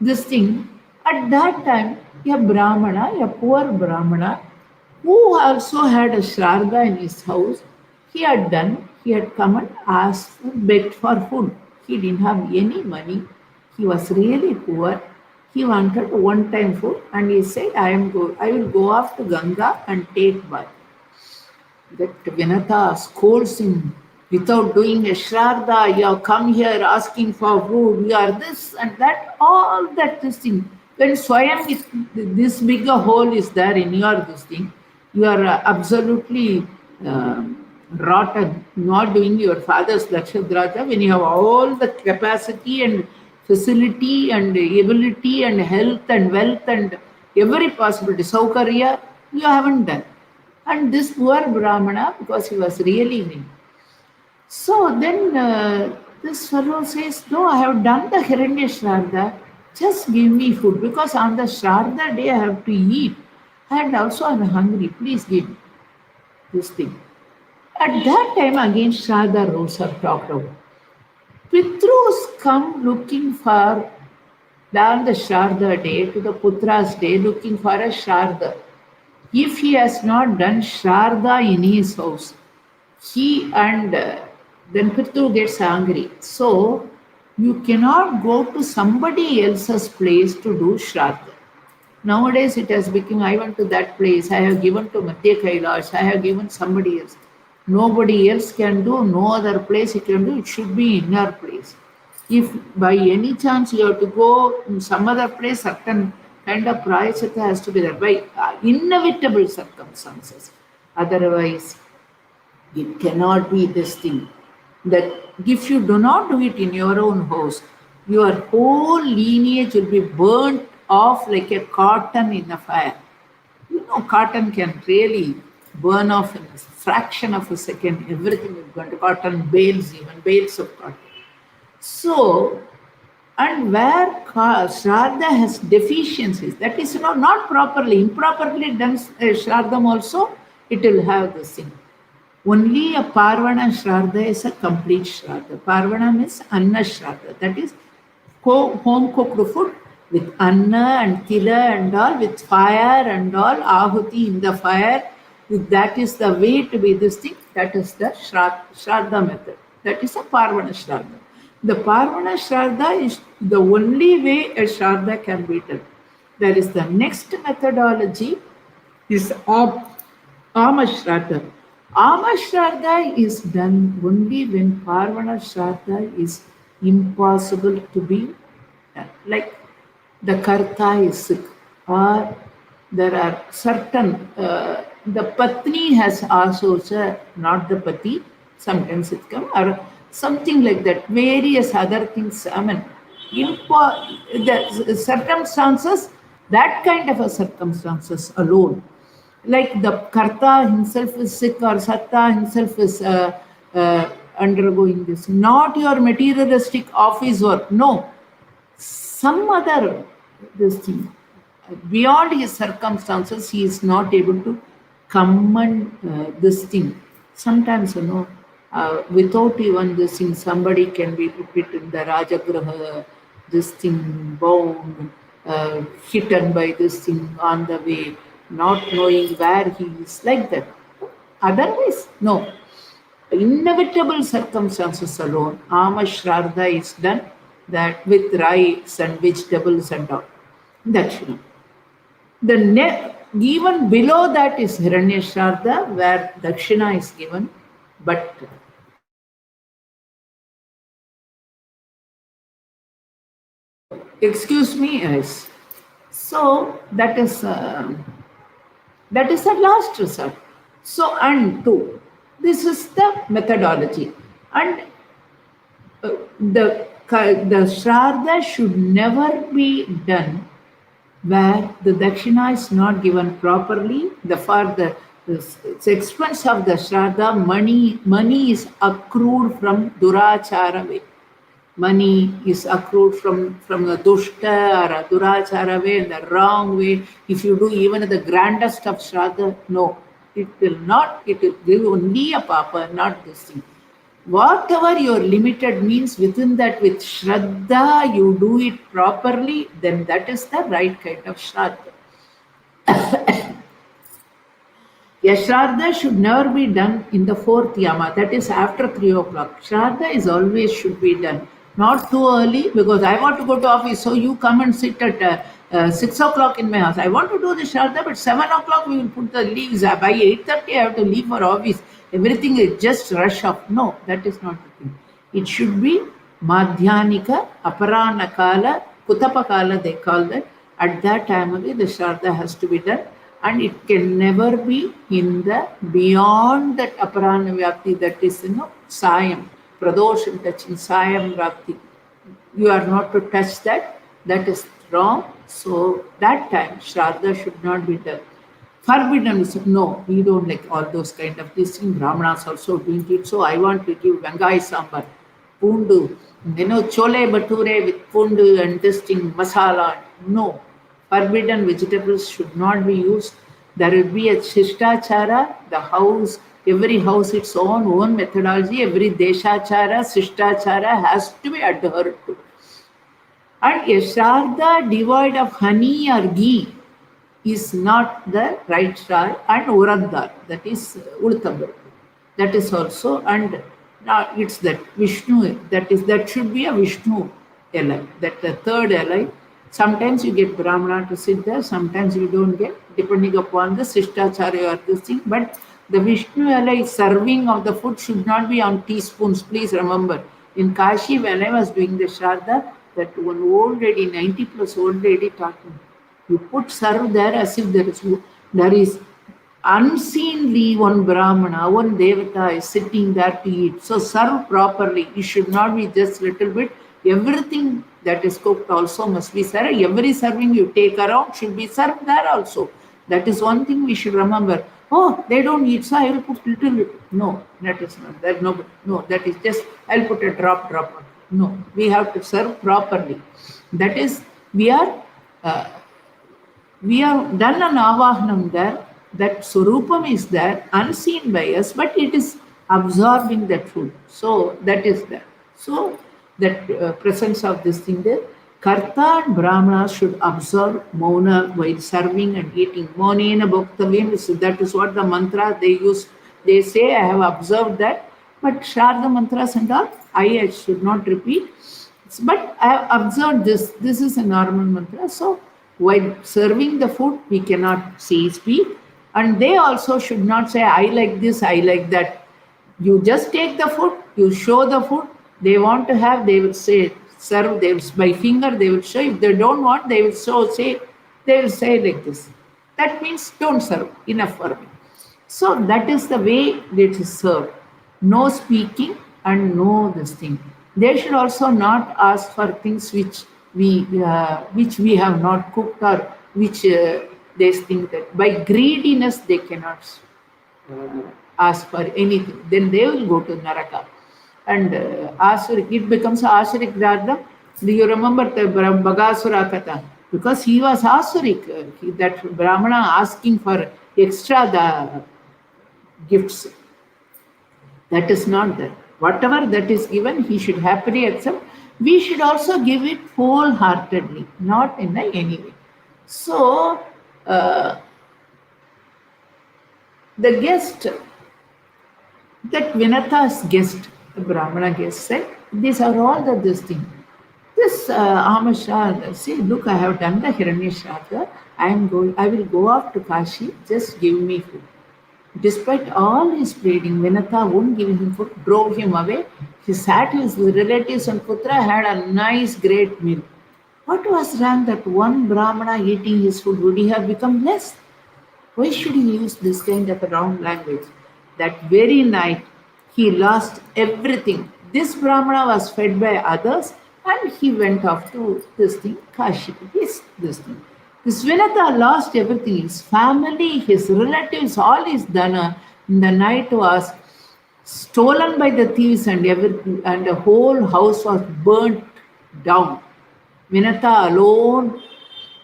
this thing, at that time, a Brahmana, a poor Brahmana, who also had a Shraddha in his house, he had come and asked, begged for food. He didn't have any money. He was really poor. He wanted one-time food, and he said, I will go off to Ganga and take bath. That Vinata scolds him without doing a Shraddha. You have come here asking for food. You are this and that, all that this thing. When Swayam, this big a hole is there in your this thing, you are absolutely rotten, not doing your father's Lakshadraja, when you have all the capacity and facility and ability and health and wealth and every possibility, Saukarya, you haven't done. And this poor Brahmana, because he was really weak. So then this fellow says, no, I have done the Hiranya Shraddha, just give me food, because on the Shraddha day I have to eat, and also I'm hungry, please give me this thing. At that time, again, Shraddha rules are talked about. Pitrus come looking for, on the Shraddha day, to the Putra's day, looking for a Shraddha. If he has not done Shraddha in his house, then Pitru gets angry. So, you cannot go to somebody else's place to do Shraddha. Nowadays, it has become, I went to that place, I have given to Madhya Kailash, I have given somebody else. Nobody else can do, no other place you can do, it should be in your place. If by any chance you have to go in some other place, certain kind of prayachita has to be there by inevitable circumstances. Otherwise, it cannot be this thing. That if you do not do it in your own house, your whole lineage will be burnt off like a cotton in a fire. Cotton can really burn off in a fraction of a second. Everything is going to cotton, bales, even bales of cotton. So, and where Shraddha has deficiencies, that is not properly, improperly done Shraddham also, it will have the thing. Only a Parvana Shraddha is a complete Shraddha. Parvana means Anna Shraddha, that is home cooked food with Anna and Tila and all, with fire and all, Ahuti in the fire. That is the way to be this thing. That is the Shraddha method. That is a Parvana Shraddha. The Parvana Shraddha is the only way a Shraddha can be done. There is the next methodology is Ama Shraddha. Ama Shraddha is done only when Parvana Shraddha is impossible to be done. Like the Karta is sick, or there are certain, the Patni has also, not the Pati, sometimes it comes, or something like that, various other things. I mean, the circumstances, that kind of a circumstances alone. Like the Karta himself is sick, or Satta himself is undergoing this. Not your materialistic office work, no. Some other this thing. Beyond his circumstances, he is not able to command this thing. Sometimes, without even this thing, somebody can be put in the Rajagraha, this thing bound, hidden by this thing on the way, not knowing where he is, like that. Otherwise, no. Inevitable circumstances alone, Ama Shraddha is done that with rice and vegetables and all. Dakshina. Even below that is Hiranya Shraddha, where Dakshina is given, but excuse me, yes. So that is the last resort. So and two, this is the methodology, and the Shraddha should never be done where the dakshina is not given properly. The expense of the Shraddha, money is accrued from Durachara way. Money is accrued from the dushta or a durachara way, in the wrong way. If you do even the grandest of Shraddha, no, it will not, it will give only a papa, not this thing. Whatever your limited means, within that with Shraddha, you do it properly, then that is the right kind of Shraddha. A Shraddha should never be done in the fourth yama, that is after 3 o'clock. Shraddha is always should be done. Not too early, because I want to go to office, so you come and sit at 6 o'clock in my house. I want to do the Shraddha, but 7 o'clock we will put the leaves. By 8:30 I have to leave for office. Everything is just rush off. No, that is not the thing. It should be Madhyanika, Aparana Kala, Kutapa Kala, they call that. At that time only the Shraddha has to be done, and it can never be in the beyond that Aparana Vyapti, that is, Sayam, Pradosham touching Sayam Vyapti. You are not to touch that, that is wrong. So that time Shraddha should not be done. Forbidden is no, we don't like all those kind of things. Brahmanas also doing it. So I want to give Vengai Sambar, Pundu, Chole Bature with Pundu and this thing, masala. No, forbidden vegetables should not be used. There will be a Shishtachara, the house, every house its own methodology, every Deshachara, Shishtachara has to be adhered to. And a Shraddha devoid of honey or ghee is not the right Shraddha, and Uraddar, that is Urtabur. That is also, and now it's that Vishnu, that should be a Vishnu ally, that the third ally. Sometimes you get Brahmana to sit there, sometimes you don't get, depending upon the Sishtacharya or this thing. But the Vishnu ally serving of the food should not be on teaspoons. Please remember, in Kashi, when I was doing the Shraddha, that one old lady, 90 plus old lady taught me, you put serve there as if there is unseenly one Brahmana, one Devata is sitting there to eat. So serve properly. It should not be just little bit. Everything that is cooked also must be served. Every serving you take around should be served there also. That is one thing we should remember. Oh, they don't eat, so I will put little. No, that is not. That no, that is just I'll put a drop. No, we have to serve properly. That is, we have done an avahanam there. That Surupam is there, unseen by us, but it is absorbing that food. So that is there. So that presence of this thing there. Karta and Brahmana should observe Mauna while serving and eating. Maunena Bhaktavim, so that is what the mantra they use. They say, I have observed that, but Sharda mantras and all, I should not repeat. But I have observed this. This is a normal mantra. So while serving the food, we cannot speak. And they also should not say, I like this, I like that. You just take the food, you show the food. They want to have, they will say, serve, they will, by finger, they will show. If they don't want, they will say like this. That means don't serve, enough for me. So that is the way it is served. No speaking and no this thing. They should also not ask for things which we have not cooked, or which they think that by greediness they cannot ask for anything. Then they will go to Naraka. And Asurik, it becomes Asurik Radha. Do you remember the Bagasura Katha? Because he was Asurik, that Brahmana asking for extra the gifts. That is not there. Whatever that is given, he should happily accept. We should also give it wholeheartedly, not in any way. So, uh, the guest, that Vinata's guest, the Brahmana guest said, these are all this thing. This Amasha, see, look, I have done the Hiranyashraddha. I will go off to Kashi, just give me food. Despite all his pleading, Vinata wouldn't give him food, drove him away. He sat with his relatives and Putra, had a nice, great meal. What was wrong that one Brahmana eating his food? Would he have become less? Why should he use this kind of a wrong language? That very night, he lost everything. This Brahmana was fed by others and he went off to this thing, Kashi. This thing. This Vinata lost everything. His family, his relatives, all his dana in the night was stolen by the thieves and everything, and the whole house was burnt down. Vinata alone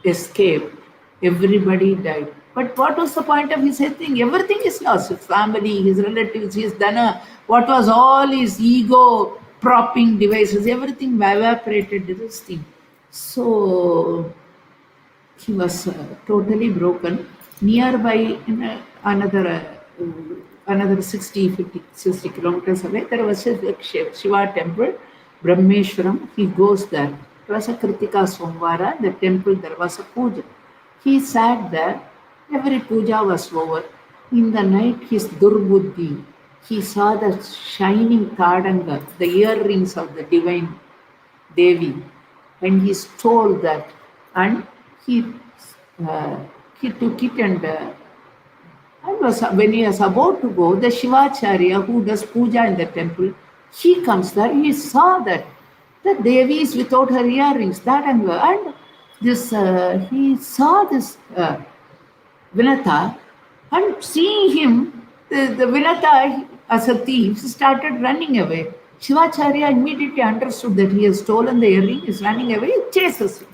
escaped. Everybody died. But what was the point of his thing? Everything is lost. His family, his relatives, his dana, what was all his ego propping devices, everything evaporated this thing. So he was totally broken. Nearby, in another 60 kilometers away, there was a Shiva temple, Brahmeshwaram. He goes there. It was a Kritika Somvara, the temple, there was a puja. He sat there, every puja was over. In the night, his Durbuddhi, he saw the shining Tadanga, the earrings of the divine Devi, and he stole that, and he took it and when he was about to go, the Shivacharya who does puja in the temple, he comes there, he saw that the Devi is without her earrings, that and this he saw this Vinata, and seeing him, the Vinata as a thief started running away. Shivacharya immediately understood that he has stolen the earring, is running away, he chases him.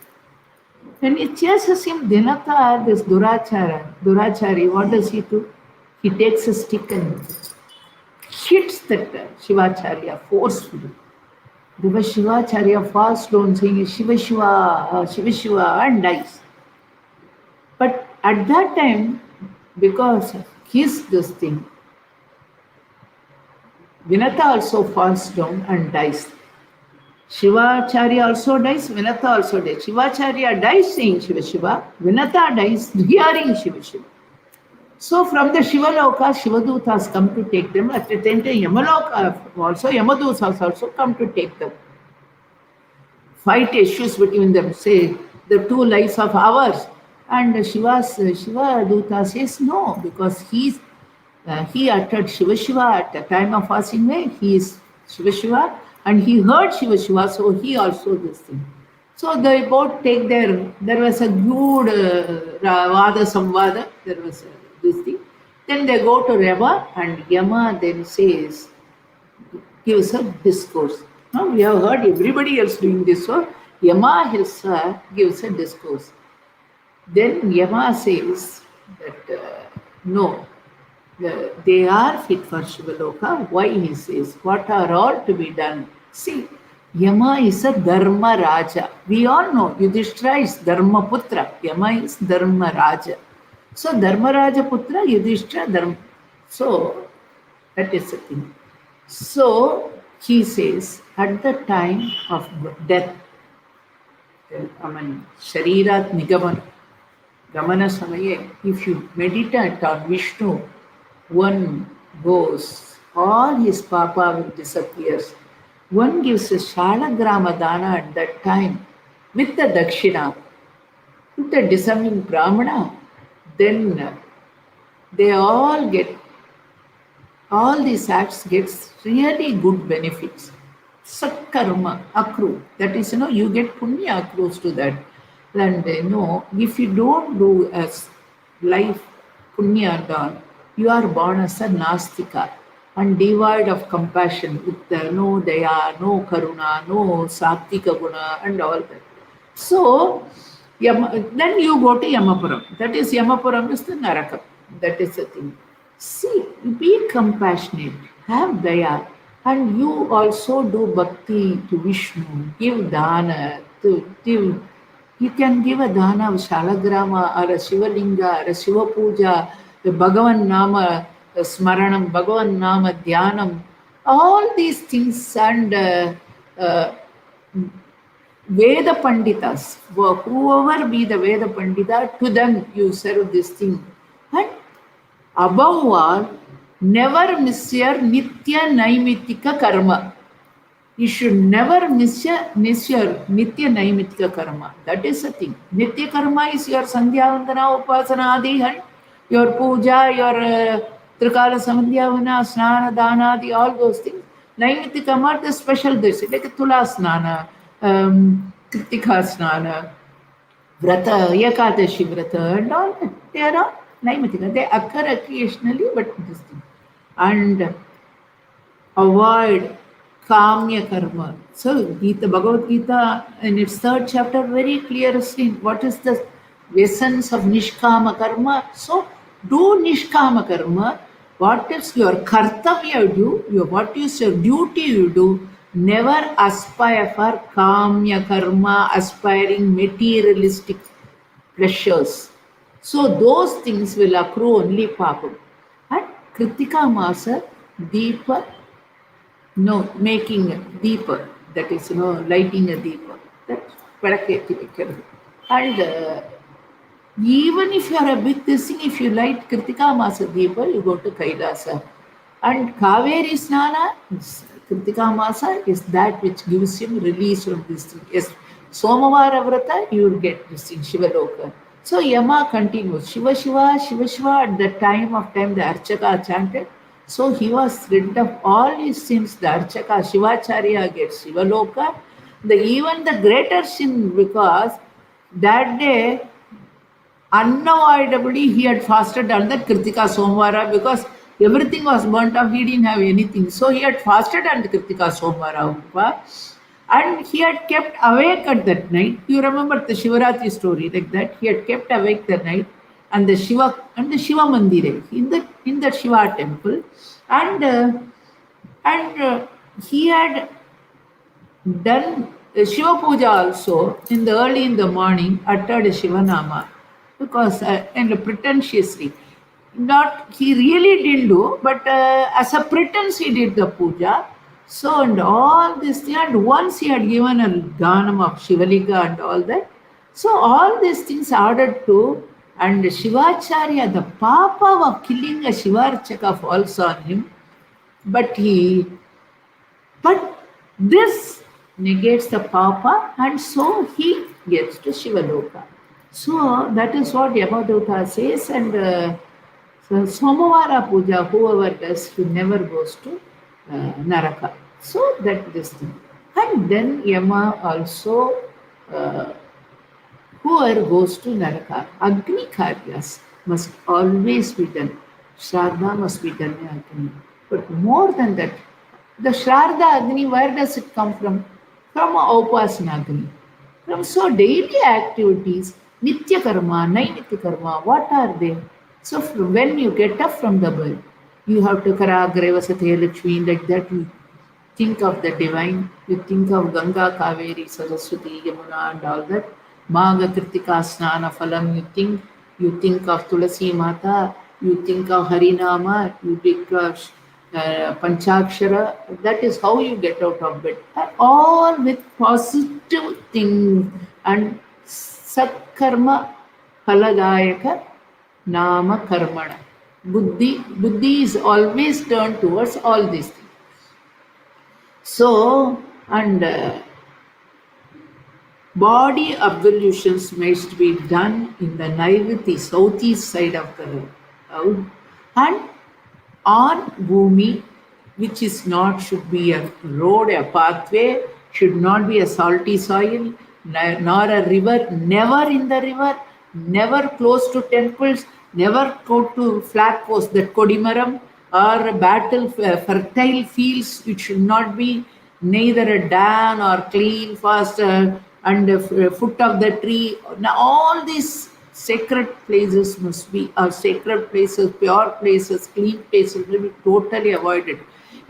When he chases him, Dinata, this Durachari, what does he do? He takes a stick and hits that Shivacharya forcefully. The Shivacharya falls down saying Shiva Shiva, Shiva Shiva, and dies. But at that time, because his this thing, Vinata also falls down and dies. Shivacharya also dies, Vinata also dies. Shivacharya dies saying Shiva Shiva, Vinata dies hearing Shiva Shiva. So from the Shiva Loka, Shivadutas come to take them. At the same time, Yamaloka also, Yamadutas also come to take them. Fight issues between them, say the two lives of ours. And Shiva Duta says no, because he uttered Shiva Shiva at the time of passing away. He is Shiva Shiva, and he heard Shiva Shiva, so he also this thing. So they both take there was a good Vada Samvada, there was this thing. Then they go to Rava, and Yama then gives a discourse. Now we have heard everybody else doing this, so Yama himself gives a discourse. Then Yama says that no, they are fit for Shivaloka. Why he says, what are all to be done? See, Yama is a Dharma Raja. We all know Yudhishthira is Dharma Putra. Yama is Dharma Raja. So Dharma Raja Putra, Yudhishthira Dharma. So that is the thing. So he says, at the time of death, Sharirat Nigamana, Gamana Samaye, if you meditate on Vishnu, one goes, all his papa will disappear. One gives a Shalagrama Dana at that time with the Dakshina, with the deserving Brahmana, then they all these acts gets really good benefits. Sakarma, accrue. That is, you get punya accrues to that. And if you don't do as life punya done, you are born as a nastika and devoid of compassion with no daya, no karuna, no sattika guna and all that. So, then you go to Yamapuram. That is, Yamapuram is the Narakam. That is the thing. See, be compassionate, have daya, And you also do bhakti to Vishnu, give dana, to give. You can give a dana of Shalagrama or a Shivalinga or a Shiva Puja, the Bhagavan Nama Smaranam, Bhagavan Nama Dhyanam, all these things and uh, Veda Panditas, whoever be the Veda Pandita, to them you serve this thing. And above all, never miss your Nitya Naimitika Karma. You should never miss your Nitya Naimitika Karma. That is the thing. Nitya Karma is your Sandhya Vandana, Upasana Adi, and your Puja, your Trikala Sandhyavana, Snana, Dana, Adi, all those things. Naimitika Karma, the special this, like Tula Snana, Kritika Snana, Vrata, Ekadashi Vrata, and all that. They are all Naimitika. They occur occasionally, but this thing. And avoid kamya karma. So Gita, Bhagavad Gita in its third chapter very clearly what is the essence of nishkama karma. So do nishkama karma. What is your kartavya do, what is your duty you do. Never aspire for kamya karma, aspiring materialistic pleasures. So those things will accrue only papam. And Kritika Masa, Deepa, no, making a deeper, that is, lighting a deeper. That's Padaketi. And even if you are a big this thing, if you light Kritika Masa Deepa, you go to Kailasa. And Kaveri Snana, Kritika Masa, is that which gives him release from this thing. Yes, Somavara Vrata, you will get this thing, Shivaloka. So Yama continues, Shiva Shiva, Shiva Shiva, at the time the Archaka chanted. So he was rid of all his sins. The Archaka, Shivacharya gets Shivaloka. Even the greater sin, because that day, unavoidably, he had fasted under Kritika Somvara because everything was burnt off. He didn't have anything. So he had fasted under Kritika Somvara. And he had kept awake at that night. You remember the Shivaratri story like that. He had kept awake that night and the Shiva Mandire in the Shiva temple, and he had done Shiva Puja also early in the morning, uttered Shiva Nama because and pretentiously. Not he really didn't do, but as a pretense he did the puja. So and all this thing, and once he had given a Ganam of Shivalinga and all that. So all these things added to, and Shivacharya, the papa of killing a Shivarchaka falls on him, but this negates the papa, and so he gets to Shivaloka. So that is what Yamadutta says, and so Somavara Puja, whoever does, he never goes to Naraka. So that this thing. And then Yama also, whoever goes to Naraka, Agni Karyas must always be done. Shraddha must be done in Agni. But more than that, the Shraddha Agni, where does it come from? From Upasana Agni. From so daily activities, Nitya Karma, Nainitya Karma, what are they? So when you get up from the bed, you have to Karagreva Satya Lakshmi, like that you think of the divine, you think of Ganga, Kaveri, Saraswati, Yamuna and all that. Maga Kritika Snana Phalam, you think of Tulasi Mata, you think of Harinama, you think of Panchakshara. That is how you get out of bed. All with positive things and Sakkarma Phaladayaka Nama Karmana. Buddhi is always turned towards all these things. So, and body ablutions must be done in the Naivati, southeast side of the house, and on Bhumi, which is not, should be a road, a pathway, should not be a salty soil, nor a river, never in the river, never close to temples, never go to flat posts, that Kodimaram or fertile fields, it should not be neither a dam or clean fast and foot of the tree. Now all these sacred places must be, sacred places, pure places, clean places will be totally avoided.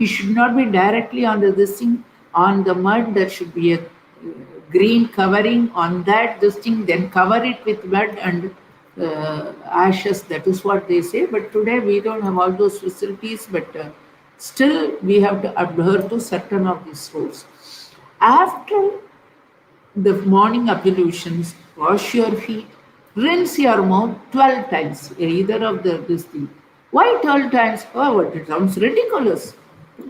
He should not be directly on this thing, on the mud. There should be a green covering on that this thing, then cover it with mud and ashes. That is what they say. But today we don't have all those facilities, but still we have to adhere to certain of these rules. After the morning ablutions, wash your feet, rinse your mouth 12 times, either of this thing. Why 12 times? Oh, it sounds ridiculous.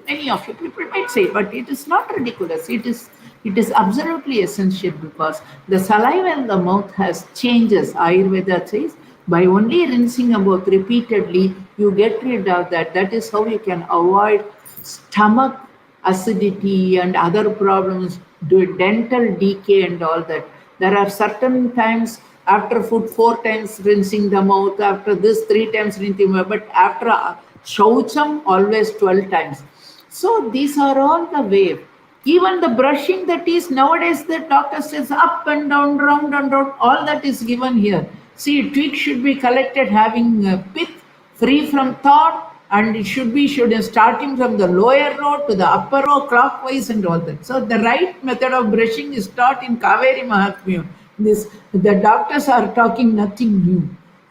Many of you people might say, but it is not ridiculous. It is absolutely essential, because the saliva in the mouth has changes. Ayurveda says by only rinsing a mouth repeatedly, you get rid of that. That is how you can avoid stomach acidity and other problems, dental decay and all that. There are certain times after food 4 times rinsing the mouth, after this 3 times rinsing the mouth, but after shaucham always 12 times. So these are all the way. Even the brushing, that is nowadays the doctor says up and down, round and round, all that is given here. See, twig should be collected having pith, free from thought, and it should be starting from the lower row to the upper row clockwise and all that. So the right method of brushing is taught in Kaveri Mahatmya. This the doctors are talking nothing new.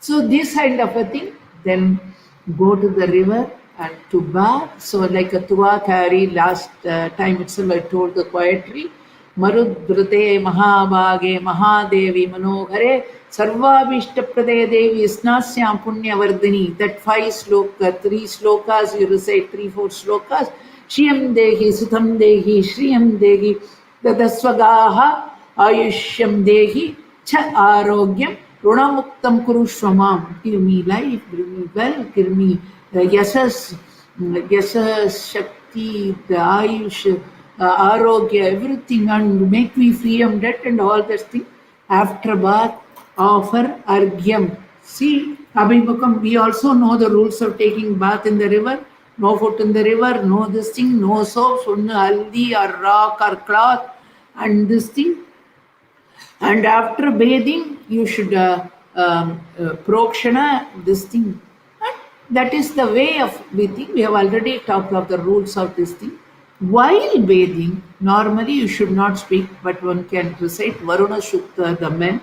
So this kind of a thing. Then go to the river and to bath. So like a Tuva Kari, last time itself I told the poetry. Marudhrute Mahabhage Mahadevi Manohare Sarvabhishtaprade Devi Snasyam Punyavardhini. That 5 sloka, 3 slokas, you recite 3-4 slokas. Shriyam Dehi, Sutam Dehi, Shriyam Dehi, Dadaswagaha, Ayushyam Dehi, Cha Arogyam, Runamuktam Kurushvamam. Give me life, give me wealth, give me yasas, Shakti, the Ayush, Arogya, everything, and make me free of debt and all this thing. After bath, offer Argyam. See, Abhimukam, we also know the rules of taking bath in the river. No foot in the river, no this thing, no soap, no haldi or rock or cloth, and this thing. And after bathing, you should prokshana, this thing. And that is the way of bathing. We have already talked of the rules of this thing. While bathing, normally you should not speak, but one can recite Varuna Shukta, the men,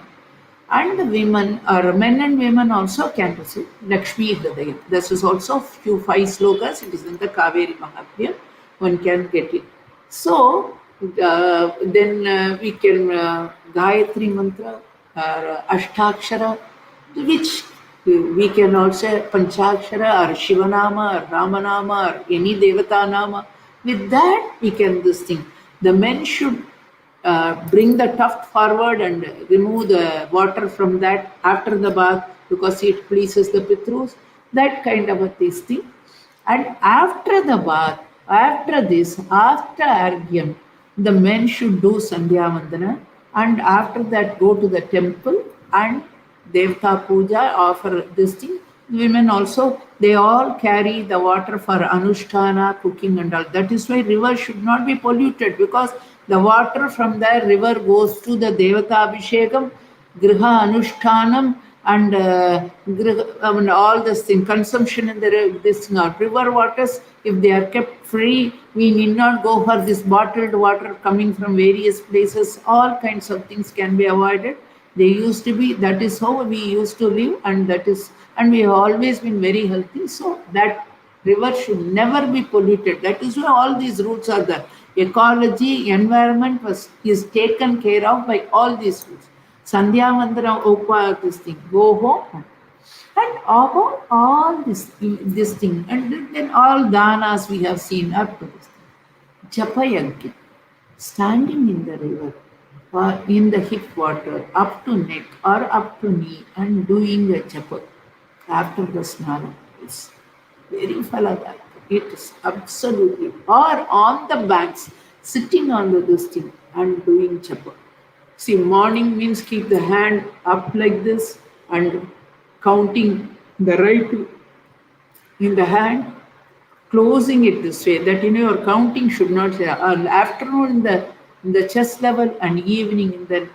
and the women, or men and women also can recite Lakshmi Hridayam. This is also few 5 slokas. It is in the Kaveri Mahatmya. One can get it. So then we can Gayatri Mantra or Ashtakshara, which we can also Panchakshara or Shivanama or Ramanama or any Devata Nama. With that, we can this thing. The men should bring the tuft forward and remove the water from that after the bath, because it pleases the Pitrus. That kind of a this thing. And after the bath, after this, after Argyam, the men should do Sandhya Vandana, and after that go to the temple and Devta Puja, offer this thing. Women also, they all carry the water for Anushtana, cooking and all. That is why river should not be polluted, because the water from the river goes to the Devata Abhishekam, Griha Anushtanam, and all this thing, consumption in the this river waters, if they are kept free, we need not go for this bottled water coming from various places. All kinds of things can be avoided. They used to be, that is how we used to live, and we have always been very healthy. So that river should never be polluted. That is why all these rules are there. Ecology, environment is taken care of by all these rules. Sandhya Mandara Opa, this thing, go home. And about all this thing, and then all danas we have seen up to this thing. Japa Yagya, standing in the river or in the hip water, up to neck or up to knee, and doing a japa after the snana. It's very faladaka. It is absolutely. Or on the banks, sitting on this thing and doing japa. See, morning means keep the hand up like this and counting the right in the hand, closing it this way, that your counting should not say afternoon in the chest level and evening in the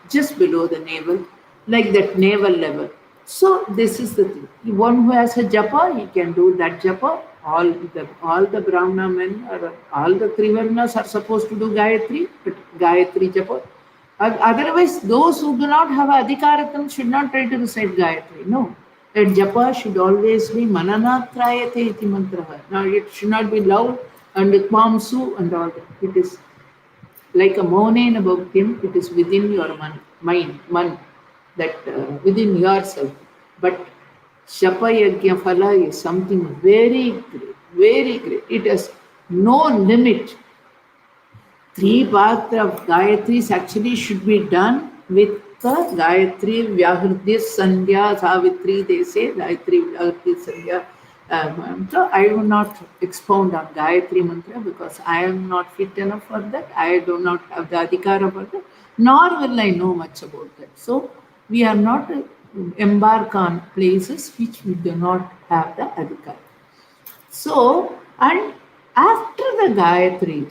just below the navel, like that navel level. So this is the thing. One who has a japa, he can do that japa, all the Brahmana men or all the Trivarnas are supposed to do Gayatri, but Gayatri Japa. Otherwise, those who do not have Adhikaratam should not try to recite Gayatri. No. That Japa should always be Mananatrayate iti mantraha. Now it should not be loud and Kwamsu and all that. It is like a monen about him, it is within your mind, that within yourself. But Shapa Yajna Phala is something very great, very great. It has no limit. 3 parts of Gayatris actually should be done with the Gayatri, Vyahridis, Sandhya, Savitri, they say, Gayatri, Vyahridis, Sandhya. So I will not expound on Gayatri Mantra because I am not fit enough for that. I do not have the Adhikara for that, nor will I know much about that. So we are not embark on places which we do not have the Adhikara. So, and after the Gayatri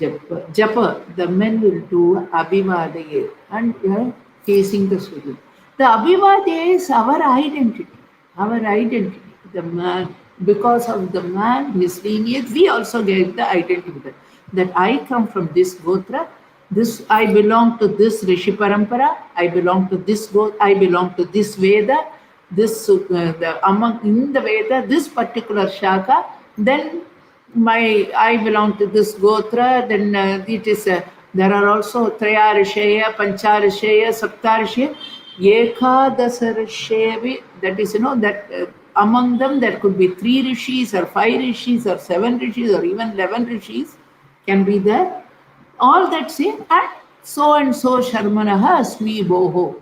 Japa, the men will do Abhivadaya and facing the Surya. The Abhivadaya is our identity. Our identity. The man, because of the man, his lineage, we also get the identity that I come from this Gotra, this I belong to this Rishi Parampara, I belong to this Gotra, I belong to this Veda, this in the Veda, this particular Shaka, then I belong to this Gotra, then it is there are also Traya Rishaya, Pancha Rishaya, Sapta Rishaya, Ekadasa Rishaya, that is, that among them there could be 3 rishis or 5 rishis or 7 rishis or even 11 rishis can be there. All that same, and so Sharmanaha Asmi Boho.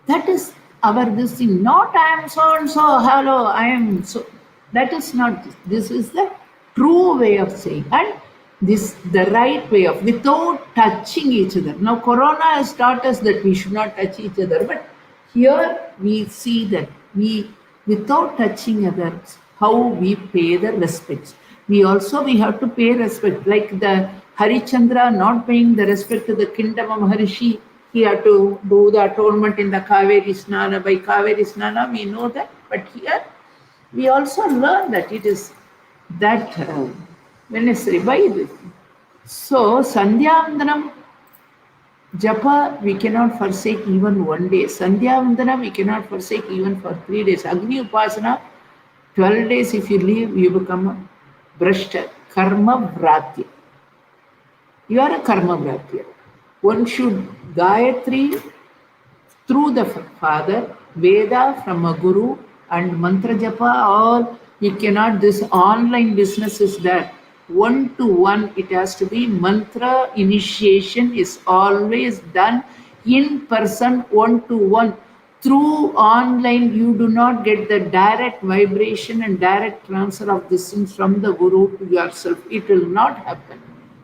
That is our this thing, not I am so and so, hello, I am so. That is not this. This is the true way of saying, and this the right way of, without touching each other. Now Corona has taught us that we should not touch each other, but here we see that we, without touching others, how we pay the respects. We have to pay respect, like the Harichandra not paying the respect to the kingdom of Maharishi. He had to do the atonement in the Kaveri Snana. By Kaveri Snana, we know that, but here we also learn that it is that necessary by this. So, Sandhya Japa, we cannot forsake even one day. Sandhya we cannot forsake even for 3 days. Agni Upasana, 12 days if you leave, you become a Brashta, Karma Vratya. You are a Karma Vratya. One should Gayatri through the Father, Veda from a Guru, and Mantra Japa, all you cannot, this online business is that. 1-to-1, it has to be mantra initiation is always done in person, 1-to-1. Through online, you do not get the direct vibration and direct transfer of this thing from the Guru to yourself. It will not happen.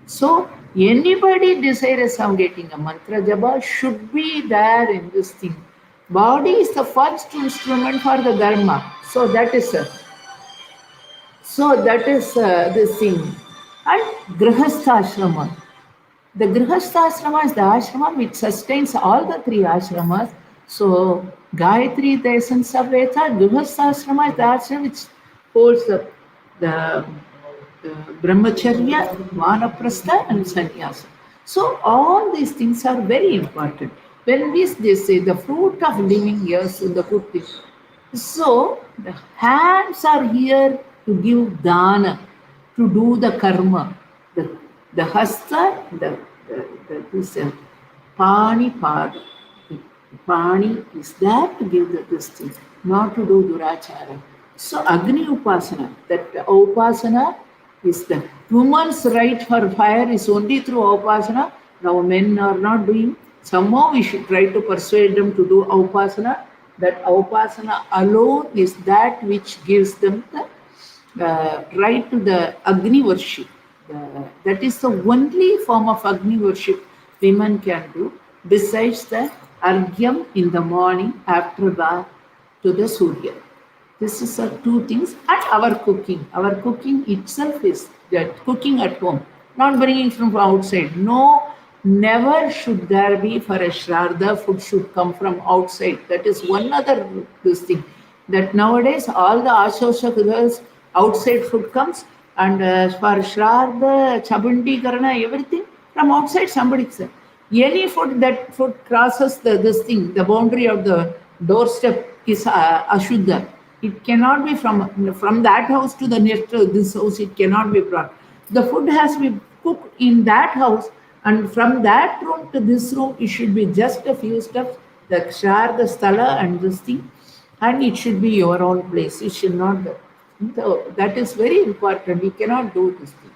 So, anybody desirous of getting a mantra japa should be there in this thing. Body is the first instrument for the Dharma. So, that is this thing. And Grihastha. The Grihastha is the ashrama which sustains all the 3 ashramas. So, Gayatri, the essence of Veda, Grihastha is the ashrama which holds the Brahmacharya, Vanaprastha and Sannyasa. So, all these things are very important. When they say the fruit of living years in the good things. So, the hands are here to give dana, to do the karma. The hasta, this pani pada. Pani is there to give this thing, not to do durachara. So, Agni Upasana, that Upasana is the woman's right for fire is only through Upasana. Now, men are not doing. Somehow we should try to persuade them to do Upasana. That Upasana alone is that which gives them the right to the Agni worship. That is the only form of Agni worship women can do, besides the Argyam in the morning after bath to the Surya. This is 2 things. And our cooking. Our cooking itself is that cooking at home, not bringing from outside. No, never should there be for a Shraddha, food should come from outside. That is one other this thing. That nowadays all the Ashosha girls, outside food comes. And for Shraddha, Chabundikarana, everything from outside somebody said. Any food that food crosses this thing, the boundary of the doorstep is Ashuddha. It cannot be from that house to the next this house, it cannot be brought. The food has to be cooked in that house, and from that room to this room, it should be just a few steps, the Kshar, the Sthala, and this thing, and it should be your own place. It should not. So that is very important. We cannot do this thing.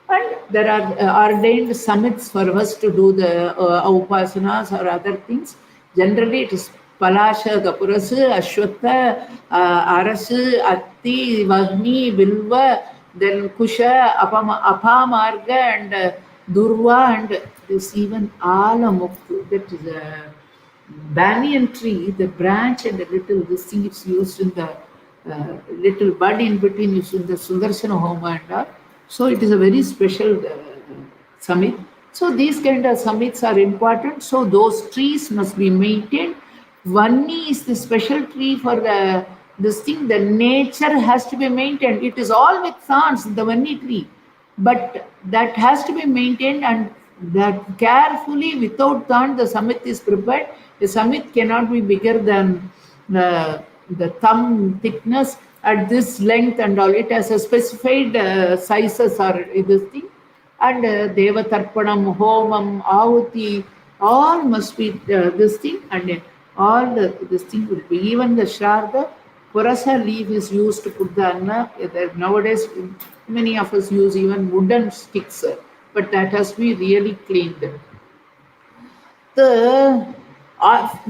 And there are ordained summits for us to do the upasanas or other things. Generally, it is Palasha, Kapurasu, Ashwatha, Arasu, Atti, Vagni, Bilva, then Kusha, Apamarga, and Durva, and this even Alamuktu. That is a banyan tree, the branch and the little this thing is used in the little bud in between is in the Sundarsana Homa and all. So it is a very special summit. So these kind of summits are important. So those trees must be maintained. Vanni is the special tree for this thing. The nature has to be maintained. It is all with thorns, the Vanni tree, but that has to be maintained, and that carefully without thorn the summit is prepared. The summit cannot be bigger than the thumb thickness at this length and all. It has a specified sizes or this thing. And Deva Tarpanam, Homam, Ahuti, all must be this thing, and all this thing will be. Even the Shraddha, Purasa leaf is used to put the Anna. Nowadays, many of us use even wooden sticks, but that has to be really cleaned. The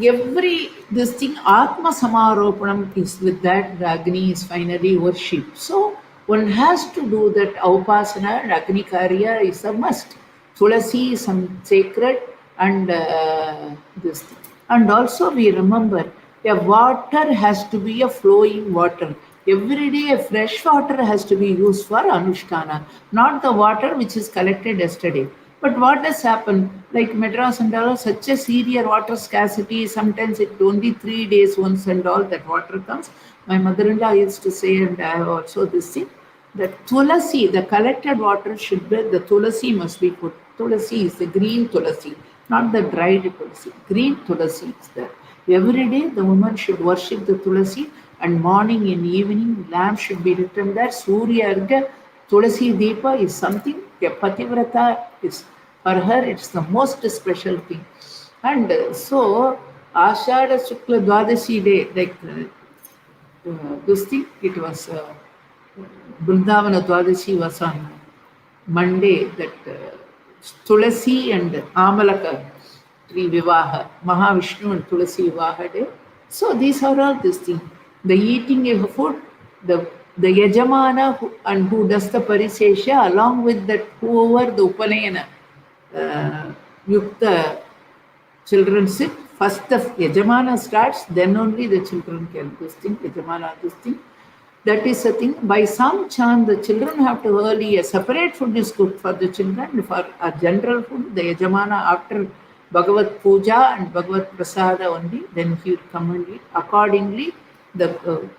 every this thing Atma Samaropanam is with that Agni is finally worshipped. So one has to do that Upasana and Agni Karya is a must. Tulasi is some sacred, and this thing. And also we remember a water has to be a flowing water. Every day a fresh water has to be used for Anushtana, not the water which is collected yesterday. But what has happened, like Madras and all, such a severe water scarcity, sometimes it only 3 days once and all that water comes. My mother-in-law used to say, and I have also this thing, that tulasi, the collected water should be, the tulasi must be put. Tulasi is the green tulasi, not the dried tulasi. Green tulasi is there. Every day the woman should worship the tulasi, and morning and evening lamp should be written there. Surya Arga, Tulasi Deepa is something, a Pativrata is, for her it's the most special thing. And so Ashada Shukla Dwadashi day, like this thing, it was Brindavana Dwadashi was on Monday, that Tulasi and Amalaka tree Vivaha, Mahavishnu and Tulasi Vivaha day. So these are all this thing. The eating of food, the Yajamana and who does the Parisesha, along with that whoever the Upanayana Yukta children sit. First the Yajamana starts, then only the children can this thing, Yajamana this thing. That is a thing. By some chant, the children have to early, a separate food is cooked for the children. For a general food, the Yajamana after Bhagavat Puja and Bhagavat Prasada only, then he will come and eat. Accordingly, the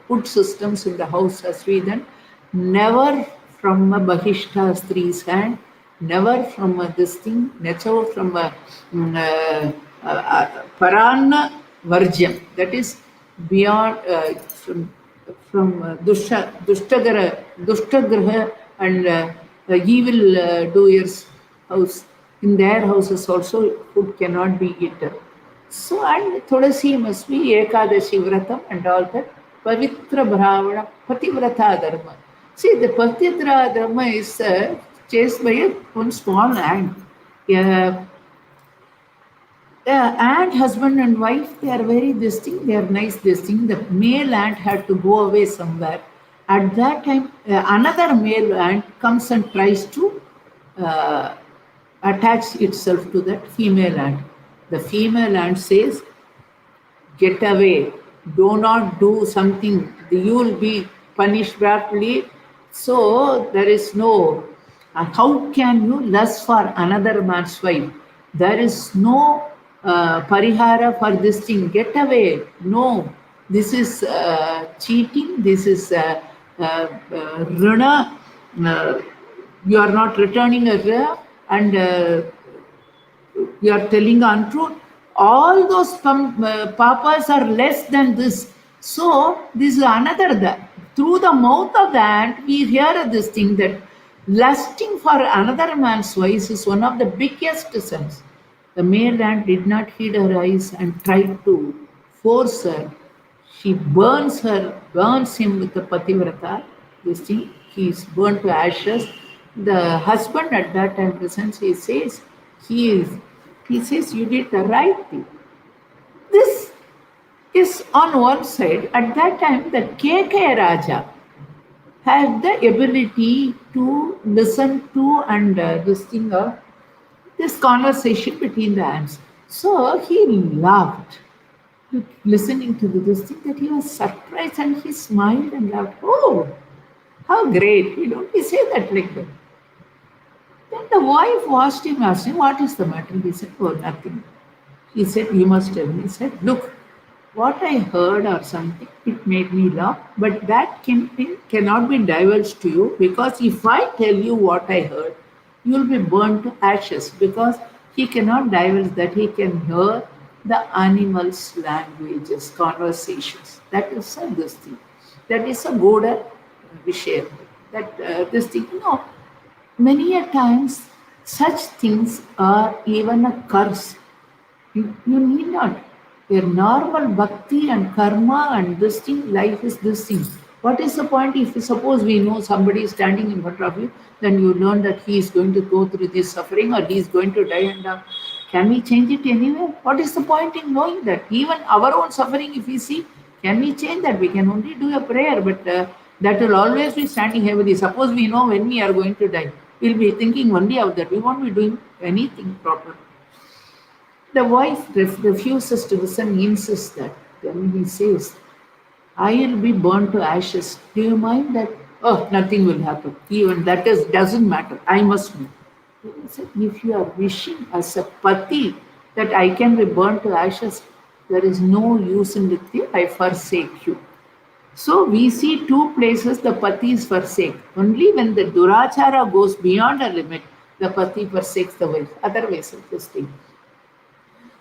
food systems in the house has been done. Never from a Bahishta Stri's hand, never from this thing, never from a Parana Varjam, that is beyond from Dushtagraha and evil doers' house. In their houses also food cannot be eaten. So, and Tulasi must be Ekadashi Vratam and all that. Pavitra Brahmana, Pativrata Dharma. See, the Pativrata Dharma is chased by one small ant. Ant, husband and wife, they are very distinct, they are nice distinct. The male ant had to go away somewhere. At that time, another male ant comes and tries to attach itself to that female ant. The female ant says, get away, do not do something, you will be punished badly. So there is no, how can you lust for another man's wife? There is no parihara for this thing, get away. No, this is cheating, this is runa, uh, you are not returning and you are telling untruth. All those papas are less than this. So this is another that through the mouth of the ant we hear this thing that lusting for another man's wife is one of the biggest sins. The male ant did not heed her eyes and tried to force her. She burns him with the pativrata. This thing, he is burnt to ashes. The husband at that time listens, he is, he says, you did the right thing. This is on one side. At that time, the KK Raja had the ability to listen to and this conversation between the ants. So he loved listening to this thing that he was surprised and he smiled and laughed. Oh, how great! You know, he said that like that. Then the wife asked him, what is the matter? He said, oh, nothing. He said, you must tell me. He said, look, what I heard or something, it made me laugh, but that cannot be divulged to you because if I tell you what I heard, you will be burned to ashes because he cannot divulge that he can hear the animals' languages, conversations. That is this thing. That is a Goda Vishaya. That this thing, many a times such things are even a curse. You need not. Your normal bhakti and karma and this thing, life is this thing. What is the point if suppose we know somebody is standing in front of you, then you learn that he is going to go through this suffering or he is going to die and can we change it anywhere? What is the point in knowing that? Even our own suffering, if we see, can we change that? We can only do a prayer, but that will always be standing heavily. Suppose we know when we are going to die, we'll be thinking only of that. We won't be doing anything proper. The wife refuses to listen, he insists that. Then he says, I will be burned to ashes. Do you mind that? Oh, nothing will happen. Even that doesn't matter. I must know. He said, if you are wishing as a pati that I can be burned to ashes, there is no use in it. I forsake you. So we see two places the patis forsake. Only when the durachara goes beyond a limit, the pati forsakes the wife. Otherwise, it is thing.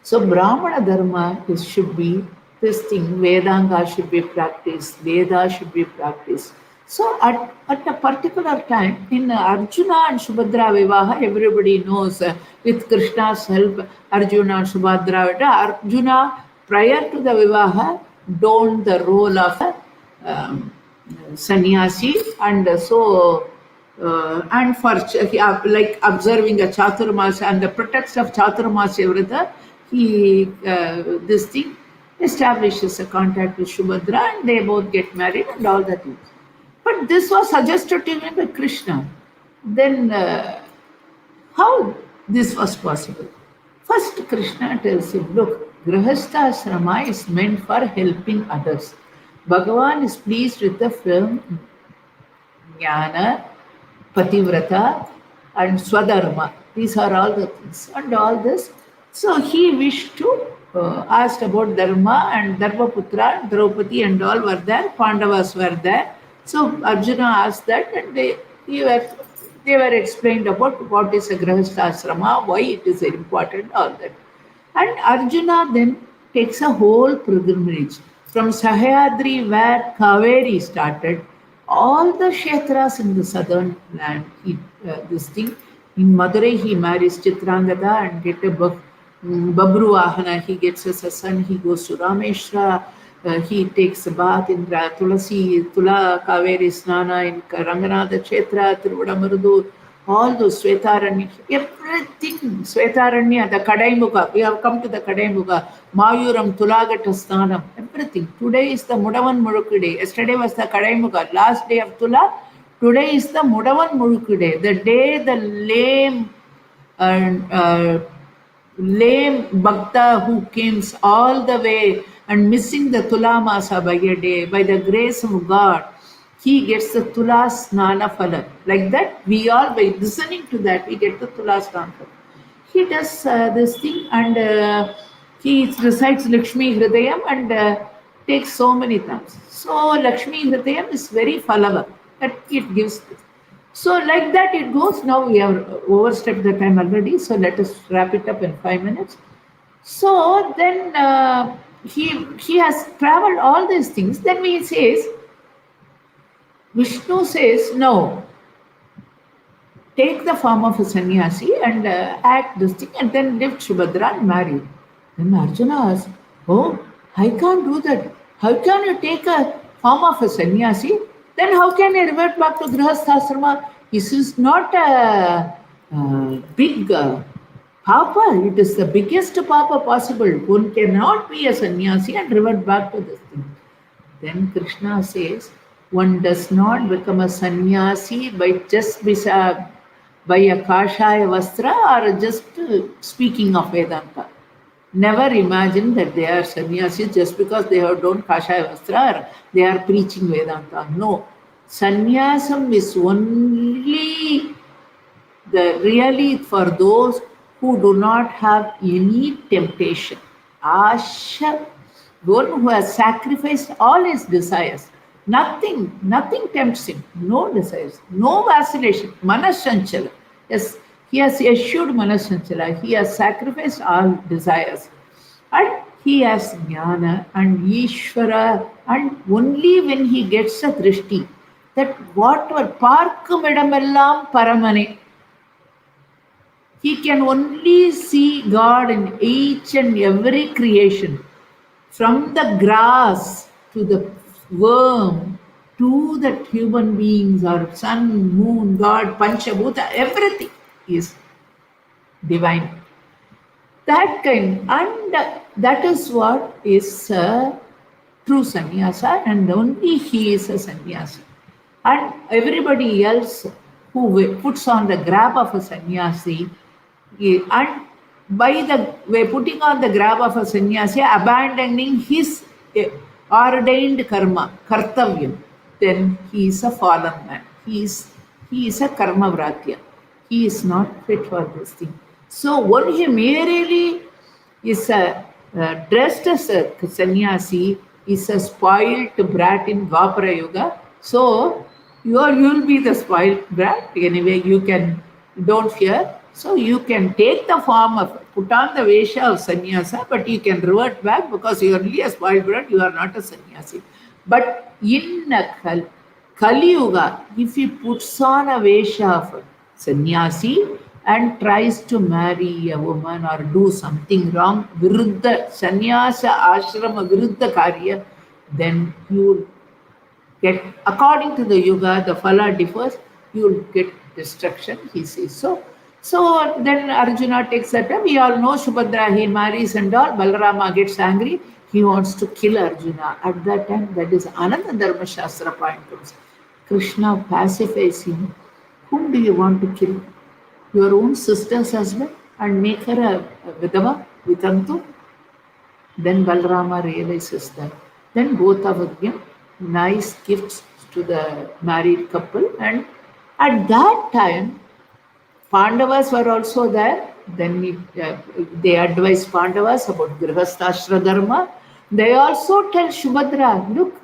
So Brahmana Dharma should be this thing, Vedanga should be practiced, Veda should be practiced. So at a particular time, in Arjuna and Subhadra Vivaha, everybody knows with Krishna's help, Arjuna and Subhadra, Arjuna prior to the Vivaha donned the role of sannyasi and and for like observing a Chaturmasya and the pretext of Chaturmasya Vrata, he this thing establishes a contact with Subhadra and they both get married and all that. But this was suggested to him by Krishna. Then how this was possible? First, Krishna tells him, look, Grihastha Asrama is meant for helping others. Bhagavan is pleased with the film Jnana, Pativrata, and Swadharma. These are all the things. And all this. So he wished to ask about Dharma and Dharmaputra, Draupadi and all were there. Pandavas were there. So Arjuna asked that and they were explained about what is a Grihastha Asrama, why it is important, all that. And Arjuna then takes a whole pilgrimage from Sahyadri where Kaveri started, all the Kshetras in the southern land. This thing, in Madurai he marries Chitrangada and get a Babruahana, he gets as a son, he goes to Rameshwara, he takes a bath in Tulasi, Tula, Kaveri Snana in Ranganatha Kshetra, Tiruvadamaradu, all those Svetaranya, everything, Svetaranya, the Kadaimukham, we have come to the Kadaimukham, Mayuram, Tulagata Sthanam, everything. Today is the Mudavan Murukku day. Yesterday was the Kadaimukham, last day of Tula. Today is the Mudavan Murukku day, the day the lame bhakta who comes all the way and missing the Tula Masa by a day, by the grace of God, he gets the Tula Snana Phala. Like that, we all, by listening to that, we get the Tula Snana Phala. He does this thing and he recites Lakshmi Hridayam and takes so many times. So Lakshmi Hridayam is very Phalava, that it gives this. So like that it goes. Now we have overstepped the time already. So let us wrap it up in 5 minutes. So then he has traveled all these things. Then he says, Vishnu says, no, take the form of a sannyasi and act this thing and then live Subhadra and marry. Then Arjuna asks, oh, I can't do that. How can you take a form of a sannyasi? Then how can I revert back to Grihasthasrama? This is not a big papa. It is the biggest papa possible. One cannot be a sannyasi and revert back to this thing. Then Krishna says, one does not become a sannyasi by just by a kashaya vastra or just speaking of Vedanta. Never imagine that they are sannyasis just because they have done kashaya vastra or they are preaching Vedanta. No. Sannyasam is only the really for those who do not have any temptation. Asha, one who has sacrificed all his desires. Nothing tempts him. No desires, no vacillation. Manashanchala. Yes, he has eschewed Manashanchala. He has sacrificed all desires. And he has jnana and Ishvara. And only when he gets a drishti, that whatever parkum idamellam paramane, he can only see God in each and every creation, from the grass to the worm to the human beings or sun, moon, God, Panchabhuta, everything is divine. That kind, and that is what is a true sannyasa, and only he is a sannyasi. And everybody else who puts on the grab of a sannyasi, and by the way putting on the grab of a sannyasi, abandoning his ordained karma, kartavyam, then he is a fallen man. He is a karma vratya. He is not fit for this thing. So when he merely is dressed as a sannyasi, is a spoiled brat in Dwapara Yuga. So you'll be the spoiled brat. Anyway, you can, don't fear. So you can take the form of, put on the vesha of sannyasa, but you can revert back because you are only a spoiled brat, you are not a sannyasi. But in Kali Yuga, if he puts on a vesha of sannyasi and tries to marry a woman or do something wrong, viruddha, sannyasa ashrama viruddha karya, then you will get, according to the yuga, the phala differs, you will get destruction, he says. So then Arjuna takes that up. We all know Subhadra, he marries and all. Balarama gets angry. He wants to kill Arjuna. At that time, that is another Dharma Shastra point comes. Krishna pacifies him. Whom do you want to kill? Your own sister's husband and make her a vidava, vitantu? Then Balarama realizes that. Then both of them give nice gifts to the married couple. And at that time, Pandavas were also there. Then they advise Pandavas about Grihasthashra Dharma. They also tell Subhadra, look,